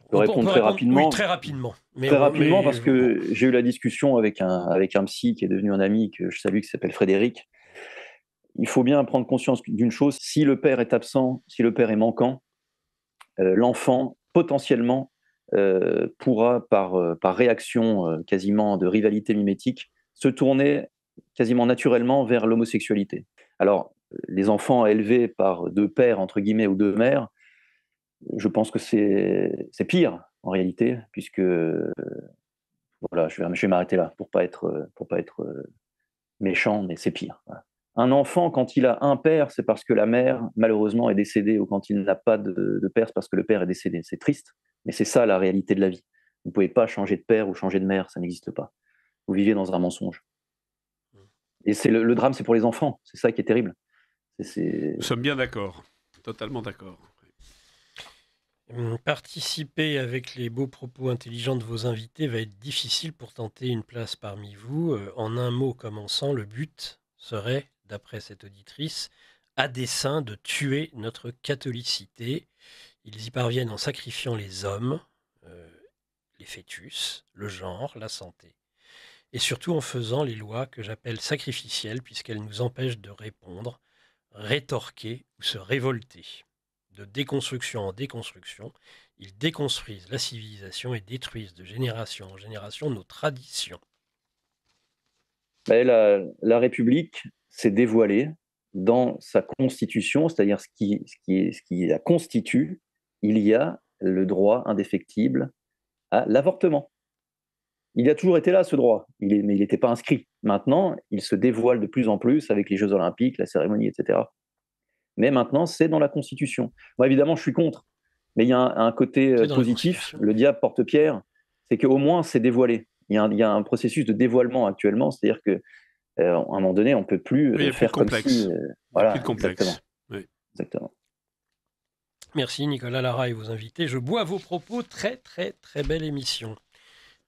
peux répondre très rapidement. Oui, très rapidement. Très rapidement, parce que j'ai eu la discussion avec un psy qui est devenu un ami, que je salue, qui s'appelle Frédéric. Il faut bien prendre conscience d'une chose: si le père est absent, si le père est manquant, l'enfant, potentiellement, pourra, par réaction quasiment de rivalité mimétique, se tourner quasiment naturellement vers l'homosexualité. Alors, les enfants élevés par 2 pères, entre guillemets, ou 2 mères, je pense que c'est pire, en réalité, puisque, voilà, je vais m'arrêter là, pour pas être méchant, mais c'est pire. Voilà. Un enfant, quand il a un père, c'est parce que la mère, malheureusement, est décédée, ou quand il n'a pas de père, c'est parce que le père est décédé. C'est triste, mais c'est ça la réalité de la vie. Vous ne pouvez pas changer de père ou changer de mère, ça n'existe pas. Vous vivez dans un mensonge. Et c'est le drame, c'est pour les enfants. C'est ça qui est terrible. Nous sommes bien d'accord, totalement d'accord. Participer avec les beaux propos intelligents de vos invités va être difficile pour tenter une place parmi vous. En un mot commençant, le but serait, d'après cette auditrice, à dessein de tuer notre catholicité. Ils y parviennent en sacrifiant les hommes, les fœtus, le genre, la santé. Et surtout en faisant les lois que j'appelle sacrificielles, puisqu'elles nous empêchent de répondre, rétorquer ou se révolter. De déconstruction en déconstruction, ils déconstruisent la civilisation et détruisent de génération en génération nos traditions. La République s'est dévoilée dans sa constitution, c'est-à-dire ce qui la constitue. Il y a le droit indéfectible à l'avortement. Il a toujours été là, ce droit, mais il n'était pas inscrit. Maintenant, il se dévoile de plus en plus avec les Jeux Olympiques, la cérémonie, etc. Mais maintenant, c'est dans la Constitution. Moi, évidemment, je suis contre, mais il y a un côté positif. Le diable porte pierre, c'est qu'au moins, c'est dévoilé. Il y a un processus de dévoilement actuellement, c'est-à-dire qu'à un moment donné, on ne peut plus faire comme si... voilà, plus de complexe. Exactement. Oui. Exactement. Merci Nicolas Lara et vos invités. Je bois vos propos. Très, très, très belle émission.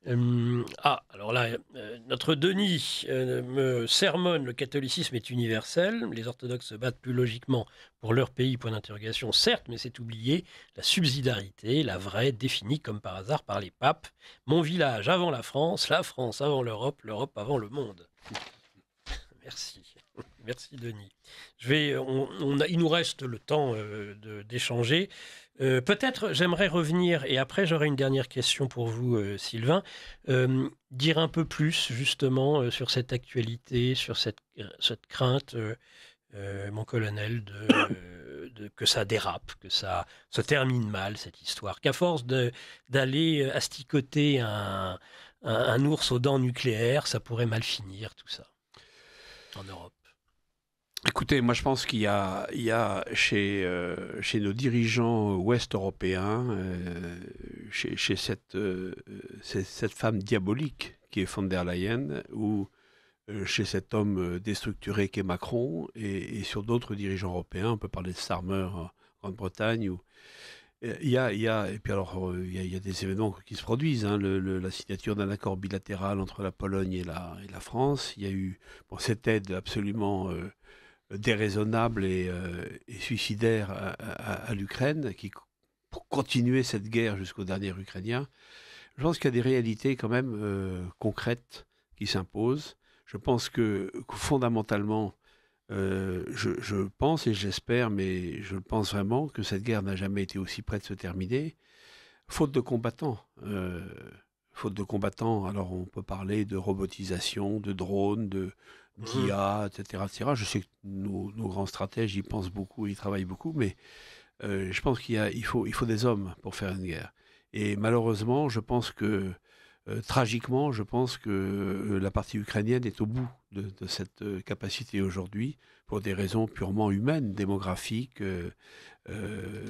Alors là, notre Denis me sermonne: le catholicisme est universel, les orthodoxes se battent plus logiquement pour leur pays, point d'interrogation, certes, mais c'est oublier la subsidiarité, la vraie, définie comme par hasard par les papes. Mon village avant la France avant l'Europe, l'Europe avant le monde. Merci. Merci Denis. Il nous reste le temps d'échanger. Peut-être j'aimerais revenir, et après j'aurai une dernière question pour vous, Sylvain, dire un peu plus justement sur cette actualité, sur cette crainte, mon colonel, que ça dérape, que ça se termine mal, cette histoire, qu'à force d'aller asticoter un ours aux dents nucléaires, ça pourrait mal finir tout ça en Europe. Écoutez, moi je pense qu'il y a chez nos dirigeants ouest-européens, chez cette femme diabolique qui est von der Leyen, ou chez cet homme déstructuré qui est Macron, et sur d'autres dirigeants européens, on peut parler de Starmer en Grande-Bretagne, il y a des événements qui se produisent, hein, la signature d'un accord bilatéral entre la Pologne et la France. Il y a eu cette aide absolument déraisonnable et suicidaire à l'Ukraine, pour continuer cette guerre jusqu'au dernier Ukrainien. Je pense qu'il y a des réalités quand même concrètes qui s'imposent. Je pense que fondamentalement, je pense et j'espère, mais je pense vraiment que cette guerre n'a jamais été aussi près de se terminer, faute de combattants. Alors on peut parler de robotisation, de drones, d'IA, etc., etc. Je sais que nos grands stratèges y pensent beaucoup, y travaillent beaucoup, mais je pense qu'il faut des hommes pour faire une guerre. Et malheureusement, je pense que, tragiquement, je pense que la partie ukrainienne est au bout de cette capacité aujourd'hui, pour des raisons purement humaines, démographiques,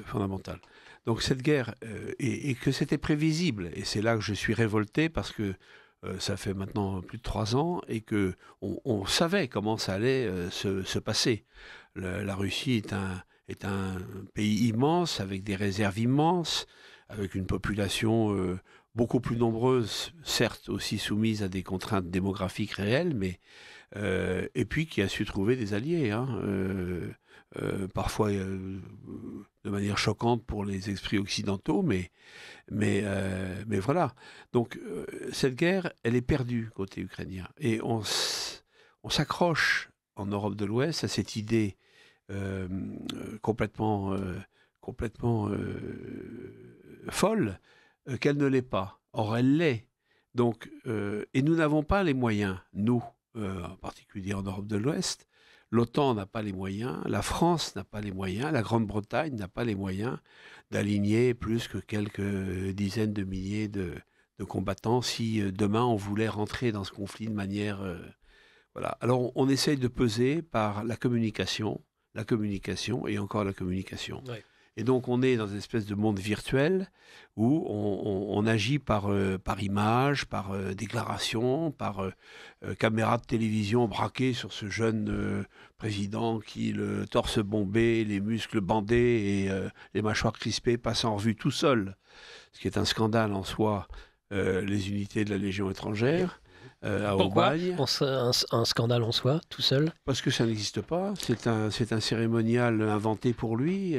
fondamentales. Donc cette guerre, et que c'était prévisible, et c'est là que je suis révolté, parce que ça fait maintenant plus de 3 ans, et qu'on savait comment ça allait se passer. La Russie est un pays immense, avec des réserves immenses, avec une population beaucoup plus nombreuses, certes aussi soumises à des contraintes démographiques réelles, mais et puis qui a su trouver des alliés, hein, parfois de manière choquante pour les esprits occidentaux, mais voilà. Donc cette guerre, elle est perdue côté ukrainien, et on s'accroche en Europe de l'Ouest à cette idée complètement folle qu'elle ne l'est pas. Or, elle l'est. Donc, et nous n'avons pas les moyens, nous, en particulier en Europe de l'Ouest. L'OTAN n'a pas les moyens, la France n'a pas les moyens, la Grande-Bretagne n'a pas les moyens d'aligner plus que quelques dizaines de milliers de combattants si demain on voulait rentrer dans ce conflit de manière... voilà. Alors, on essaye de peser par la communication et encore la communication. Ouais. Et donc, on est dans une espèce de monde virtuel où on agit par image, par déclaration, par caméra de télévision braquée sur ce jeune président qui, le torse bombé, les muscles bandés et les mâchoires crispées, passe en revue tout seul, ce qui est un scandale en soi, les unités de la Légion étrangère. À Pourquoi un scandale en soi, tout seul? Parce que ça n'existe pas. C'est un cérémonial inventé pour lui,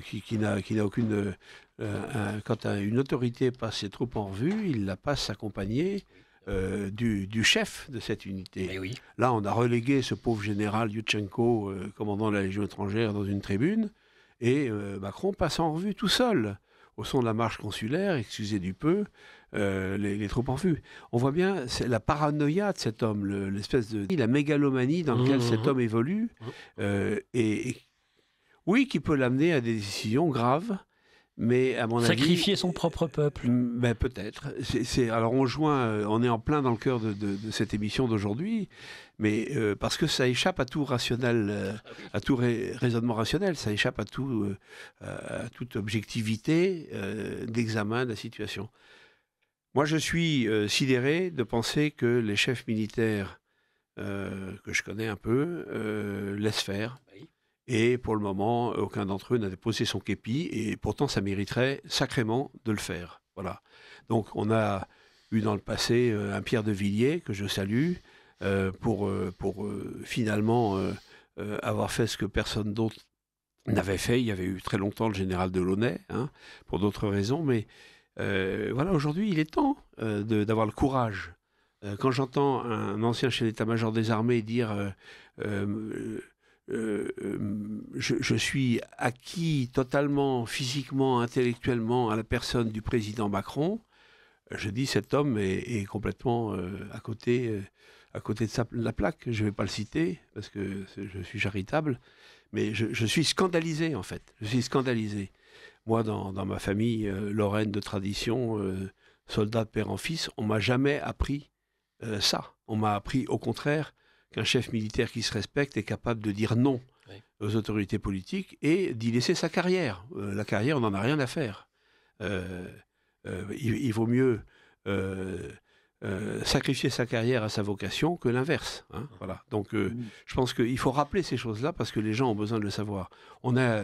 qui n'a aucune... quand une autorité passe ses troupes en revue, il la passe accompagnée du chef de cette unité. Oui. Là, on a relégué ce pauvre général Yutchenko, commandant de la Légion étrangère, dans une tribune, et Macron passe en revue tout seul, au son de la marche consulaire, excusez du peu, les troupes en vue. On voit bien la paranoïa de cet homme, l'espèce de la mégalomanie dans laquelle cet homme évolue, et oui, qui peut l'amener à des décisions graves, mais à mon avis... Sacrifier son propre peuple. Ben peut-être. Alors on est en plein dans le cœur de cette émission d'aujourd'hui, mais parce que ça échappe à tout rationnel, à tout raisonnement rationnel, ça échappe à toute objectivité d'examen de la situation. Moi, je suis sidéré de penser que les chefs militaires que je connais un peu laissent faire. Oui. Et pour le moment, aucun d'entre eux n'a déposé son képi, et pourtant ça mériterait sacrément de le faire. Voilà. Donc on a eu dans le passé un Pierre de Villiers, que je salue, pour finalement avoir fait ce que personne d'autre n'avait fait. Il y avait eu très longtemps le général Delaunay, hein, pour d'autres raisons, mais voilà, aujourd'hui il est temps d'avoir le courage. Quand j'entends un ancien chef d'état-major des armées dire... je suis acquis totalement, physiquement, intellectuellement à la personne du président Macron, je dis cet homme est complètement à côté de la plaque. Je ne vais pas le citer parce que je suis charitable, mais je suis scandalisé en fait. Je suis scandalisé. Moi, dans ma famille lorraine de tradition, soldat de père en fils, on ne m'a jamais appris ça. On m'a appris au contraire qu'un chef militaire qui se respecte est capable de dire non aux autorités politiques et d'y laisser sa carrière. La carrière, on n'en a rien à faire. Il vaut mieux sacrifier sa carrière à sa vocation que l'inverse. Hein, voilà. Donc, je pense qu'il faut rappeler ces choses-là parce que les gens ont besoin de le savoir. On a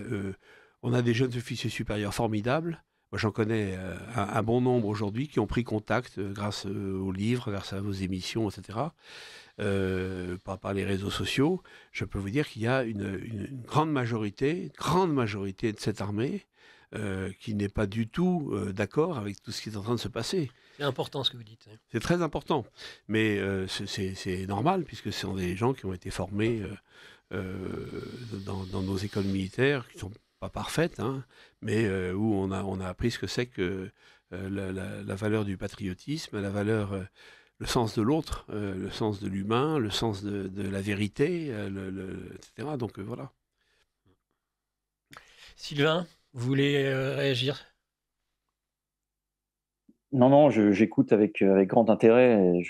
des jeunes officiers supérieurs formidables. Moi, j'en connais un bon nombre aujourd'hui qui ont pris contact grâce aux livres, grâce à vos émissions, etc., par les réseaux sociaux. Je peux vous dire qu'il y a une grande majorité de cette armée qui n'est pas du tout d'accord avec tout ce qui est en train de se passer. C'est important ce que vous dites. Hein. C'est très important, mais c'est normal puisque ce sont des gens qui ont été formés dans nos écoles militaires, qui sont pas parfaite, hein, mais où on a appris ce que c'est que la valeur du patriotisme, la valeur, le sens de l'autre, le sens de l'humain, le sens de la vérité, etc. Donc voilà. Sylvain, vous voulez réagir? Non, j'écoute avec grand intérêt.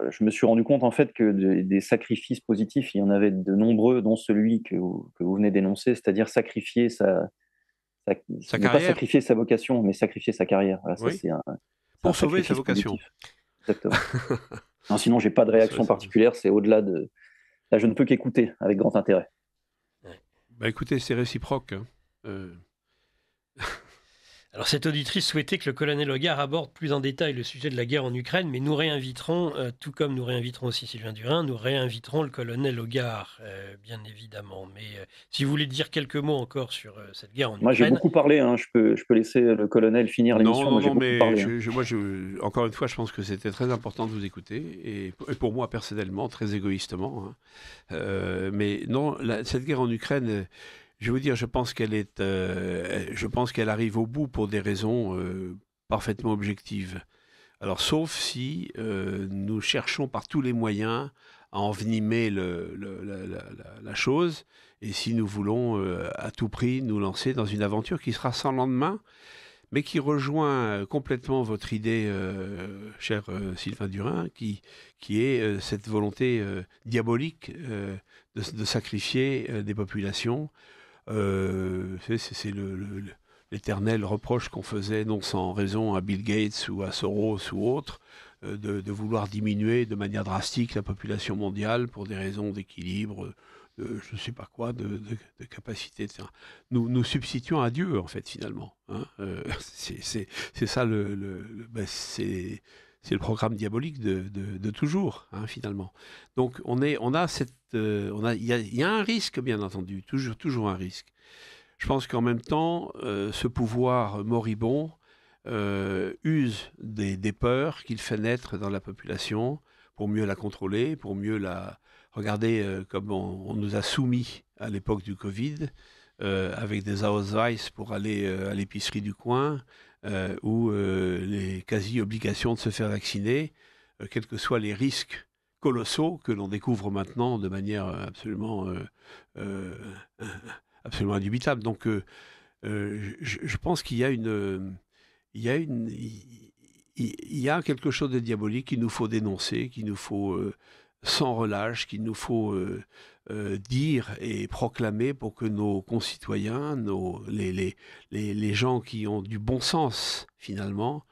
Je me suis rendu compte en fait que des sacrifices positifs, il y en avait de nombreux, dont celui que vous venez d'énoncer, c'est-à-dire sacrifier sa carrière. Pas sacrifier sa vocation, mais sacrifier sa carrière. Voilà, oui. Ça, c'est pour sauver sa vocation. Positif. Exactement. Non, sinon, j'ai pas de réaction particulière. C'est au-delà de. Là, je ne peux qu'écouter avec grand intérêt. Bah, écoutez, c'est réciproque. Hein. Alors cette auditrice souhaitait que le colonel Hogar aborde plus en détail le sujet de la guerre en Ukraine, mais nous réinviterons, tout comme nous réinviterons aussi Sylvain Durin, nous réinviterons le colonel Hogar, bien évidemment. Mais si vous voulez dire quelques mots encore sur cette guerre en Moi, j'ai Ukraine... beaucoup parlé, hein. Je peux laisser le colonel finir l'émission. Non, Moi, j'ai beaucoup mais parlé, hein. encore une fois, je pense que c'était très important de vous écouter, et pour moi personnellement, très égoïstement, hein. Mais non, cette guerre en Ukraine, je vais vous dire, je pense qu'elle arrive au bout pour des raisons parfaitement objectives. Alors, sauf si nous cherchons par tous les moyens à envenimer la chose, et si nous voulons à tout prix nous lancer dans une aventure qui sera sans lendemain, mais qui rejoint complètement votre idée, cher Sylvain Durin, qui est cette volonté diabolique de sacrifier des populations. C'est l'éternel reproche qu'on faisait, non sans raison, à Bill Gates ou à Soros ou autres, de vouloir diminuer de manière drastique la population mondiale pour des raisons d'équilibre, je ne sais pas quoi, de capacité, etc. Nous substituons à Dieu, en fait, finalement, hein. C'est ça c'est le programme diabolique de toujours, hein, finalement. Donc il y a un risque, bien entendu, toujours un risque. Je pense qu'en même temps, ce pouvoir moribond use des peurs qu'il fait naître dans la population pour mieux la contrôler, pour mieux la... Regardez comme on nous a soumis à l'époque du Covid, avec des Ausweis pour aller à l'épicerie du coin, ou les quasi-obligations de se faire vacciner, quels que soient les risques colossaux que l'on découvre maintenant de manière absolument indubitable. Donc, je pense qu'il y a il y a quelque chose de diabolique qu'il nous faut dénoncer, qu'il nous faut sans relâche, qu'il nous faut dire et proclamer pour que nos concitoyens, les gens qui ont du bon sens finalement,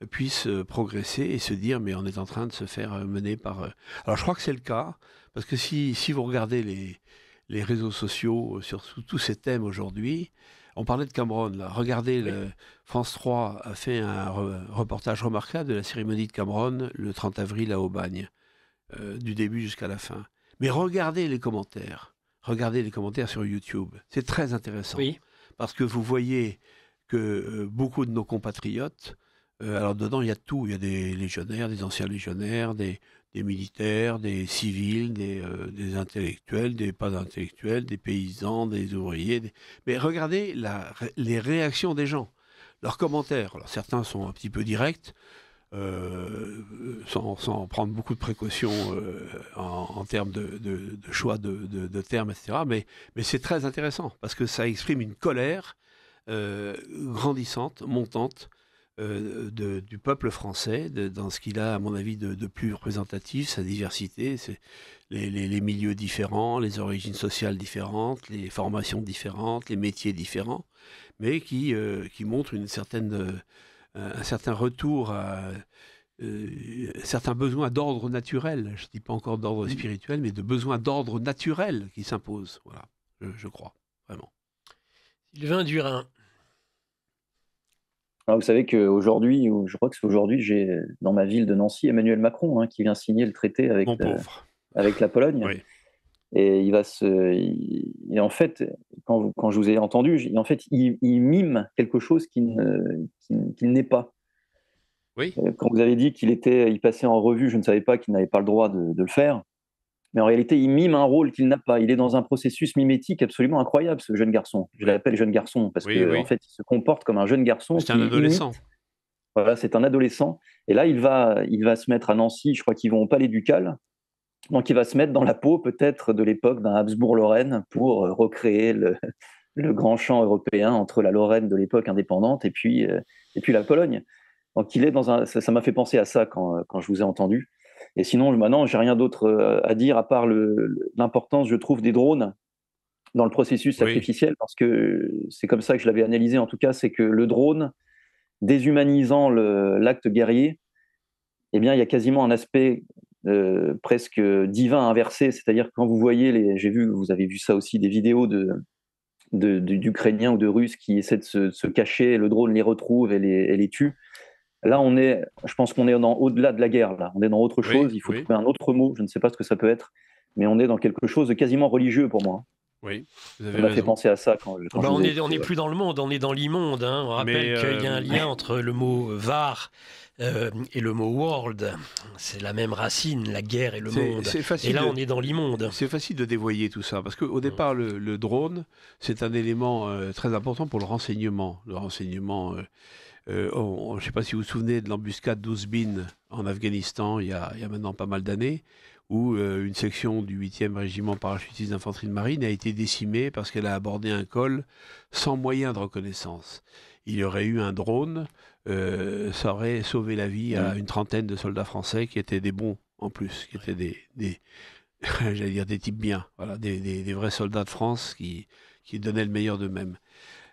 puissent progresser et se dire mais on est en train de se faire mener par... Alors je crois que c'est le cas, parce que si vous regardez les réseaux sociaux sur tous ces thèmes aujourd'hui, on parlait de Cameron, là. Regardez, France 3 a fait un reportage remarquable de la cérémonie de Cameron le 30 avril à Aubagne, du début jusqu'à la fin. Mais regardez les commentaires sur YouTube. C'est très intéressant. Oui. Parce que vous voyez que beaucoup de nos compatriotes, alors dedans il y a de tout, il y a des légionnaires, des anciens légionnaires, des militaires, des civils, des intellectuels, des pas intellectuels, des paysans, des ouvriers. Mais regardez les réactions des gens, leurs commentaires. Alors certains sont un petit peu directs, sans prendre beaucoup de précautions en termes de choix de termes, etc. Mais c'est très intéressant, parce que ça exprime une colère grandissante, montante, du peuple français, dans ce qu'il a, à mon avis, de plus représentatif, sa diversité, c'est les milieux différents, les origines sociales différentes, les formations différentes, les métiers différents, mais qui montrent un certain retour à certains besoins d'ordre naturel. Je ne dis pas encore d'ordre spirituel, mais de besoins d'ordre naturel qui s'imposent. Voilà, je crois, vraiment. Sylvain Durin. Alors, vous savez qu'aujourd'hui, je crois que c'est aujourd'hui, j'ai dans ma ville de Nancy Emmanuel Macron, hein, qui vient signer le traité avec la Pologne. Oui. Et et en fait, quand je vous ai entendu, en fait, il mime quelque chose qu'il n'est pas. Oui. Quand vous avez dit qu'il passait en revue, je ne savais pas qu'il n'avait pas le droit de le faire. Mais en réalité, il mime un rôle qu'il n'a pas. Il est dans un processus mimétique absolument incroyable, ce jeune garçon. Je l'appelle jeune garçon parce en fait, il se comporte comme un jeune garçon. C'est un adolescent. Voilà, c'est un adolescent. Et là, il va se mettre à Nancy. Je crois qu'ils vont au Palais Ducal. Donc, il va se mettre dans la peau peut-être de l'époque d'un Habsbourg-Lorraine pour recréer le grand champ européen entre la Lorraine de l'époque indépendante et puis la Pologne. Donc, il est ça m'a fait penser à ça quand je vous ai entendu. Et sinon, maintenant, j'ai rien d'autre à dire à part l'importance, je trouve, des drones dans le processus sacrificiel, parce que c'est comme ça que je l'avais analysé, en tout cas, c'est que le drone, déshumanisant l'acte guerrier, eh bien, il y a quasiment un aspect presque divin inversé, c'est-à-dire que quand vous voyez, vous avez vu ça aussi, des vidéos d'Ukrainiens ou de Russes qui essaient de se cacher, le drone les retrouve et les tue. Là, je pense qu'on est au-delà de la guerre. Là. On est dans autre chose. Il faut trouver un autre mot. Je ne sais pas ce que ça peut être, mais on est dans quelque chose de quasiment religieux pour moi. Oui, vous avez raison. Ça m'a fait penser à ça quand on n'est plus dans le monde, on est dans l'immonde. Hein. On rappelle qu'il y a un lien entre le mot var et le mot world. C'est la même racine, la guerre et le monde. Et là, on est dans l'immonde. C'est facile de dévoyer tout ça, parce qu'au départ, le drone, c'est un élément très important pour le renseignement. Le renseignement... je ne sais pas si vous vous souvenez de l'embuscade d'Ouzbin en Afghanistan il y a maintenant pas mal d'années, où une section du 8e régiment parachutiste d'infanterie de marine a été décimée parce qu'elle a abordé un col sans moyen de reconnaissance. Il y aurait eu un drone, ça aurait sauvé la vie à une trentaine de soldats français qui étaient des bons en plus, qui étaient j'allais dire des types bien, voilà, des vrais soldats de France qui donnaient le meilleur d'eux-mêmes.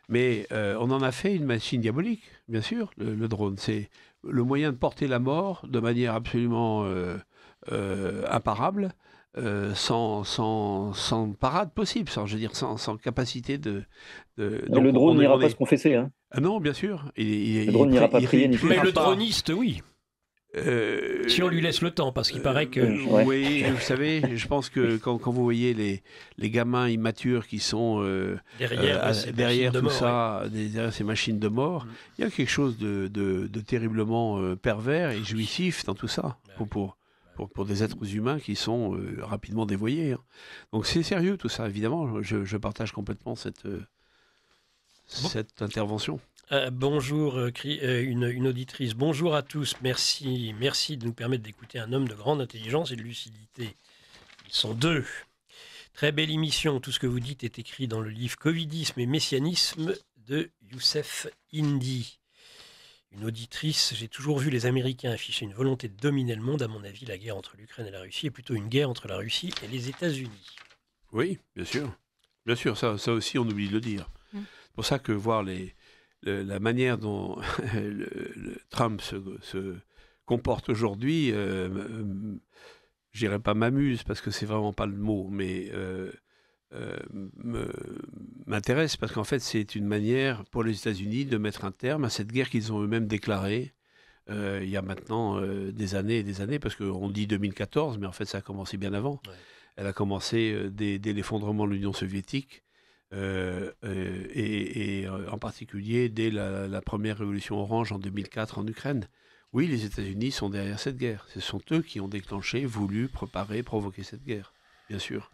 Mais on en a fait une machine diabolique, bien sûr, le drone. C'est le moyen de porter la mort de manière absolument imparable, sans parade possible, sans capacité de le drone n'ira pas se confesser. Hein. Ah non, bien sûr. Le drone n'ira pas prier. Mais le droniste, oui. Si on lui laisse le temps, parce qu'il paraît que... Oui, vous savez, je pense que quand vous voyez les gamins immatures qui sont derrière tout ça, derrière ces machines de mort, il y a quelque chose de terriblement pervers et jouissif dans tout ça, pour des êtres humains qui sont rapidement dévoyés. Hein. Donc c'est sérieux tout ça, évidemment, je partage complètement cette intervention. Bonjour, une auditrice. Bonjour à tous. Merci de nous permettre d'écouter un homme de grande intelligence et de lucidité. Ils sont deux. Très belle émission. Tout ce que vous dites est écrit dans le livre Covidisme et Messianisme de Youssef Indy. Une auditrice. J'ai toujours vu les Américains afficher une volonté de dominer le monde. À mon avis, la guerre entre l'Ukraine et la Russie est plutôt une guerre entre la Russie et les États-Unis. Oui, bien sûr. Bien sûr, ça aussi, on oublie de le dire. C'est pour ça que voir la manière dont Trump se comporte aujourd'hui, je dirais pas m'amuse, parce que c'est vraiment pas le mot, mais m'intéresse, parce qu'en fait, c'est une manière pour les États-Unis de mettre un terme à cette guerre qu'ils ont eux-mêmes déclarée il y a maintenant des années et des années, parce qu'on dit 2014, mais en fait, ça a commencé bien avant. Ouais. Elle a commencé dès l'effondrement de l'Union soviétique, et en particulier dès la première révolution orange en 2004 en Ukraine. Oui, les États-Unis sont derrière cette guerre. Ce sont eux qui ont déclenché, voulu, préparé, provoqué cette guerre, bien sûr.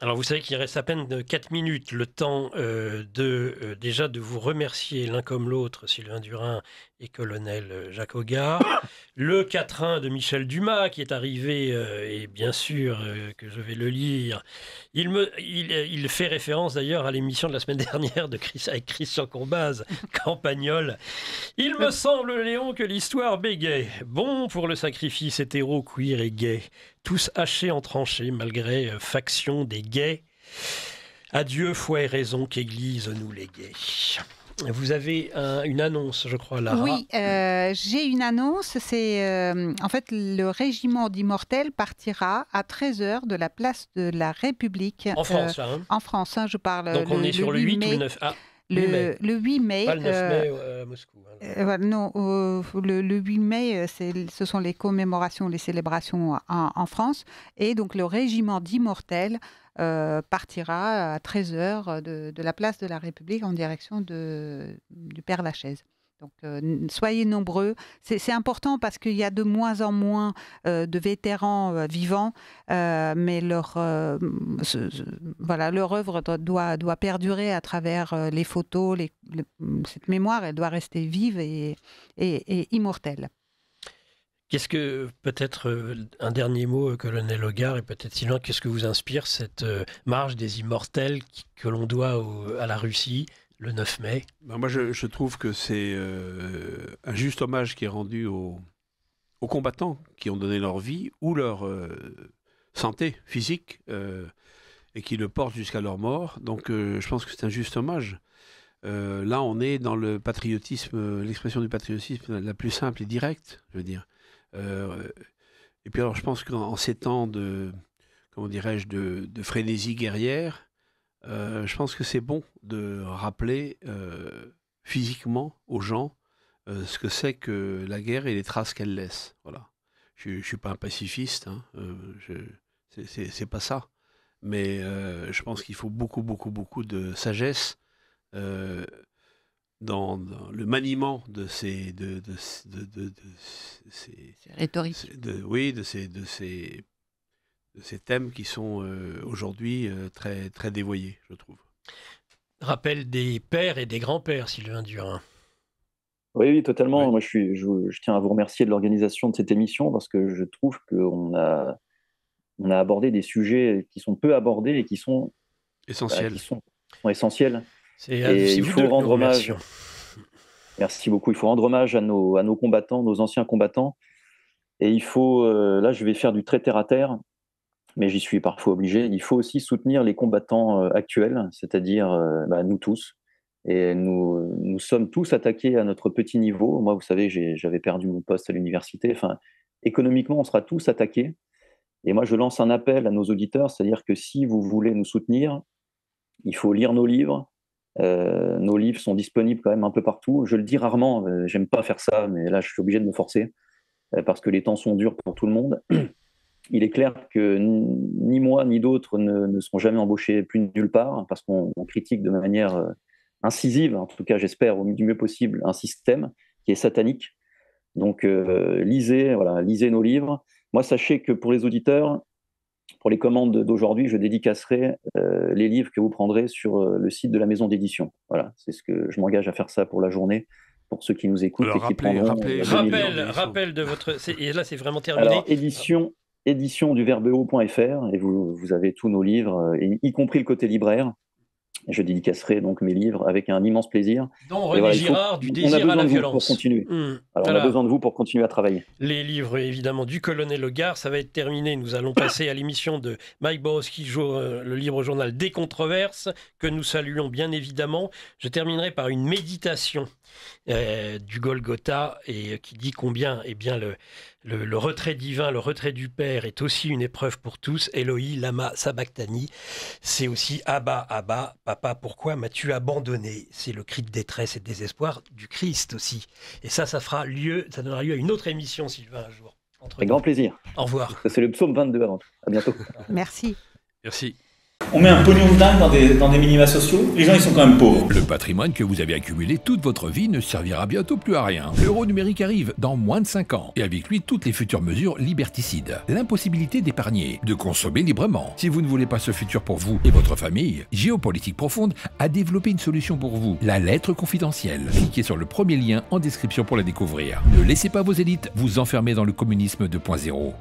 Alors vous savez qu'il reste à peine 4 minutes, le temps déjà de vous remercier l'un comme l'autre, Sylvain Durin et colonel Jacques Hoggard. Le quatrain de Michel Dumas qui est arrivé, et bien sûr que je vais le lire. Il fait référence d'ailleurs à l'émission de la semaine dernière avec Christian Combaz, Campagnol. Il me semble, Léon, que l'histoire bégaye. Bon pour le sacrifice hétéro, queer et gay. Tous hachés en tranchées, malgré faction des gays. Adieu, foi et raison, qu'Église nous les gays. Vous avez une annonce, je crois, Lara. Oui, j'ai une annonce. C'est en fait le régiment d'Immortels partira à 13h de la place de la République. En France, là. Hein. En France, hein, je parle. Donc on est sur le 8 mai. Ou le 9. Ah. Le 8 mai. Pas le 9 mai à Moscou. Non, le 8 mai, ce sont les commémorations, les célébrations en France. Et donc, le régiment d'Immortels partira à 13h de la place de la République en direction du Père-Lachaise. Donc, soyez nombreux. C'est important parce qu'il y a de moins en moins de vétérans vivants, mais leur œuvre doit perdurer à travers les photos. Cette mémoire, elle doit rester vive et immortelle. Qu'est-ce que, peut-être un dernier mot, colonel Hoggard, et peut-être Sylvain, qu'est-ce que vous inspire cette marche des immortels que l'on doit à la Russie le 9 mai? Moi, je trouve que c'est un juste hommage qui est rendu aux combattants qui ont donné leur vie ou leur santé physique et qui le portent jusqu'à leur mort. Donc, je pense que c'est un juste hommage. Là, on est dans le patriotisme, l'expression du patriotisme la plus simple et directe, je veux dire. Et puis, alors, je pense qu'en ces temps de frénésie guerrière, je pense que c'est bon de rappeler physiquement aux gens ce que c'est que la guerre et les traces qu'elle laisse. Voilà. Je ne suis pas un pacifiste, hein, c'est pas ça. Mais je pense qu'il faut beaucoup de sagesse dans le maniement de ces rhétoriques. De ces thèmes qui sont aujourd'hui très, très dévoyés, je trouve. Rappel des pères et des grands-pères, Sylvain Durin. Oui, totalement. Oui. Moi, je tiens à vous remercier de l'organisation de cette émission parce que je trouve qu'on a abordé des sujets qui sont peu abordés et qui sont essentiels. Sont essentiels. Et il faut rendre hommage. Merci beaucoup. Il faut rendre hommage à nos combattants, nos anciens combattants. Et il faut, là, je vais faire du très terre à terre, mais j'y suis parfois obligé. Il faut aussi soutenir les combattants actuels, c'est-à-dire nous tous. Et nous sommes tous attaqués à notre petit niveau. Moi, vous savez, j'avais perdu mon poste à l'université. Enfin, économiquement, on sera tous attaqués. Et moi, je lance un appel à nos auditeurs, c'est-à-dire que si vous voulez nous soutenir, il faut lire nos livres. Nos livres sont disponibles quand même un peu partout. Je le dis rarement, j'aime pas faire ça, mais là, je suis obligé de me forcer parce que les temps sont durs pour tout le monde. Il est clair que ni moi ni d'autres ne seront jamais embauchés plus nulle part parce qu'on critique de manière incisive, en tout cas j'espère du mieux possible, un système qui est satanique. Donc lisez nos livres. Moi, sachez que pour les auditeurs, pour les commandes d'aujourd'hui, je dédicacerai les livres que vous prendrez sur le site de la maison d'édition. Voilà, c'est ce que je m'engage à faire ça pour la journée, pour ceux qui nous écoutent. Alors, et qui prendront rappel de votre... Et là, c'est vraiment terminé. Alors, édition du verbeo.fr, et vous avez tous nos livres, y compris le côté libraire. Je dédicacerai donc mes livres avec un immense plaisir. Dont René Girard, du désir à la violence. Pour continuer. Alors, on a besoin de vous pour continuer à travailler. Les livres, évidemment, du colonel Hogar, ça va être terminé. Nous allons passer à l'émission de Mike Borowski, le livre journal des controverses, que nous saluons bien évidemment. Je terminerai par une méditation du Golgotha et qui dit combien le retrait divin, le retrait du Père est aussi une épreuve pour tous. Eloi, lama sabachthani, c'est aussi Abba, Abba, papa, pourquoi m'as-tu abandonné? C'est le cri de détresse et de désespoir du Christ aussi. Et ça donnera lieu à une autre émission, Sylvain, un jour. Avec grand plaisir. Au revoir. C'est le psaume 22 avant tout. À bientôt. Merci. Merci. On met un pognon de dingue dans des minima sociaux, les gens ils sont quand même pauvres. Le patrimoine que vous avez accumulé toute votre vie ne servira bientôt plus à rien. L'euro numérique arrive dans moins de 5 ans. Et avec lui, toutes les futures mesures liberticides. L'impossibilité d'épargner, de consommer librement. Si vous ne voulez pas ce futur pour vous et votre famille, Géopolitique Profonde a développé une solution pour vous. La lettre confidentielle. Cliquez sur le premier lien en description pour la découvrir. Ne laissez pas vos élites vous enfermer dans le communisme 2.0.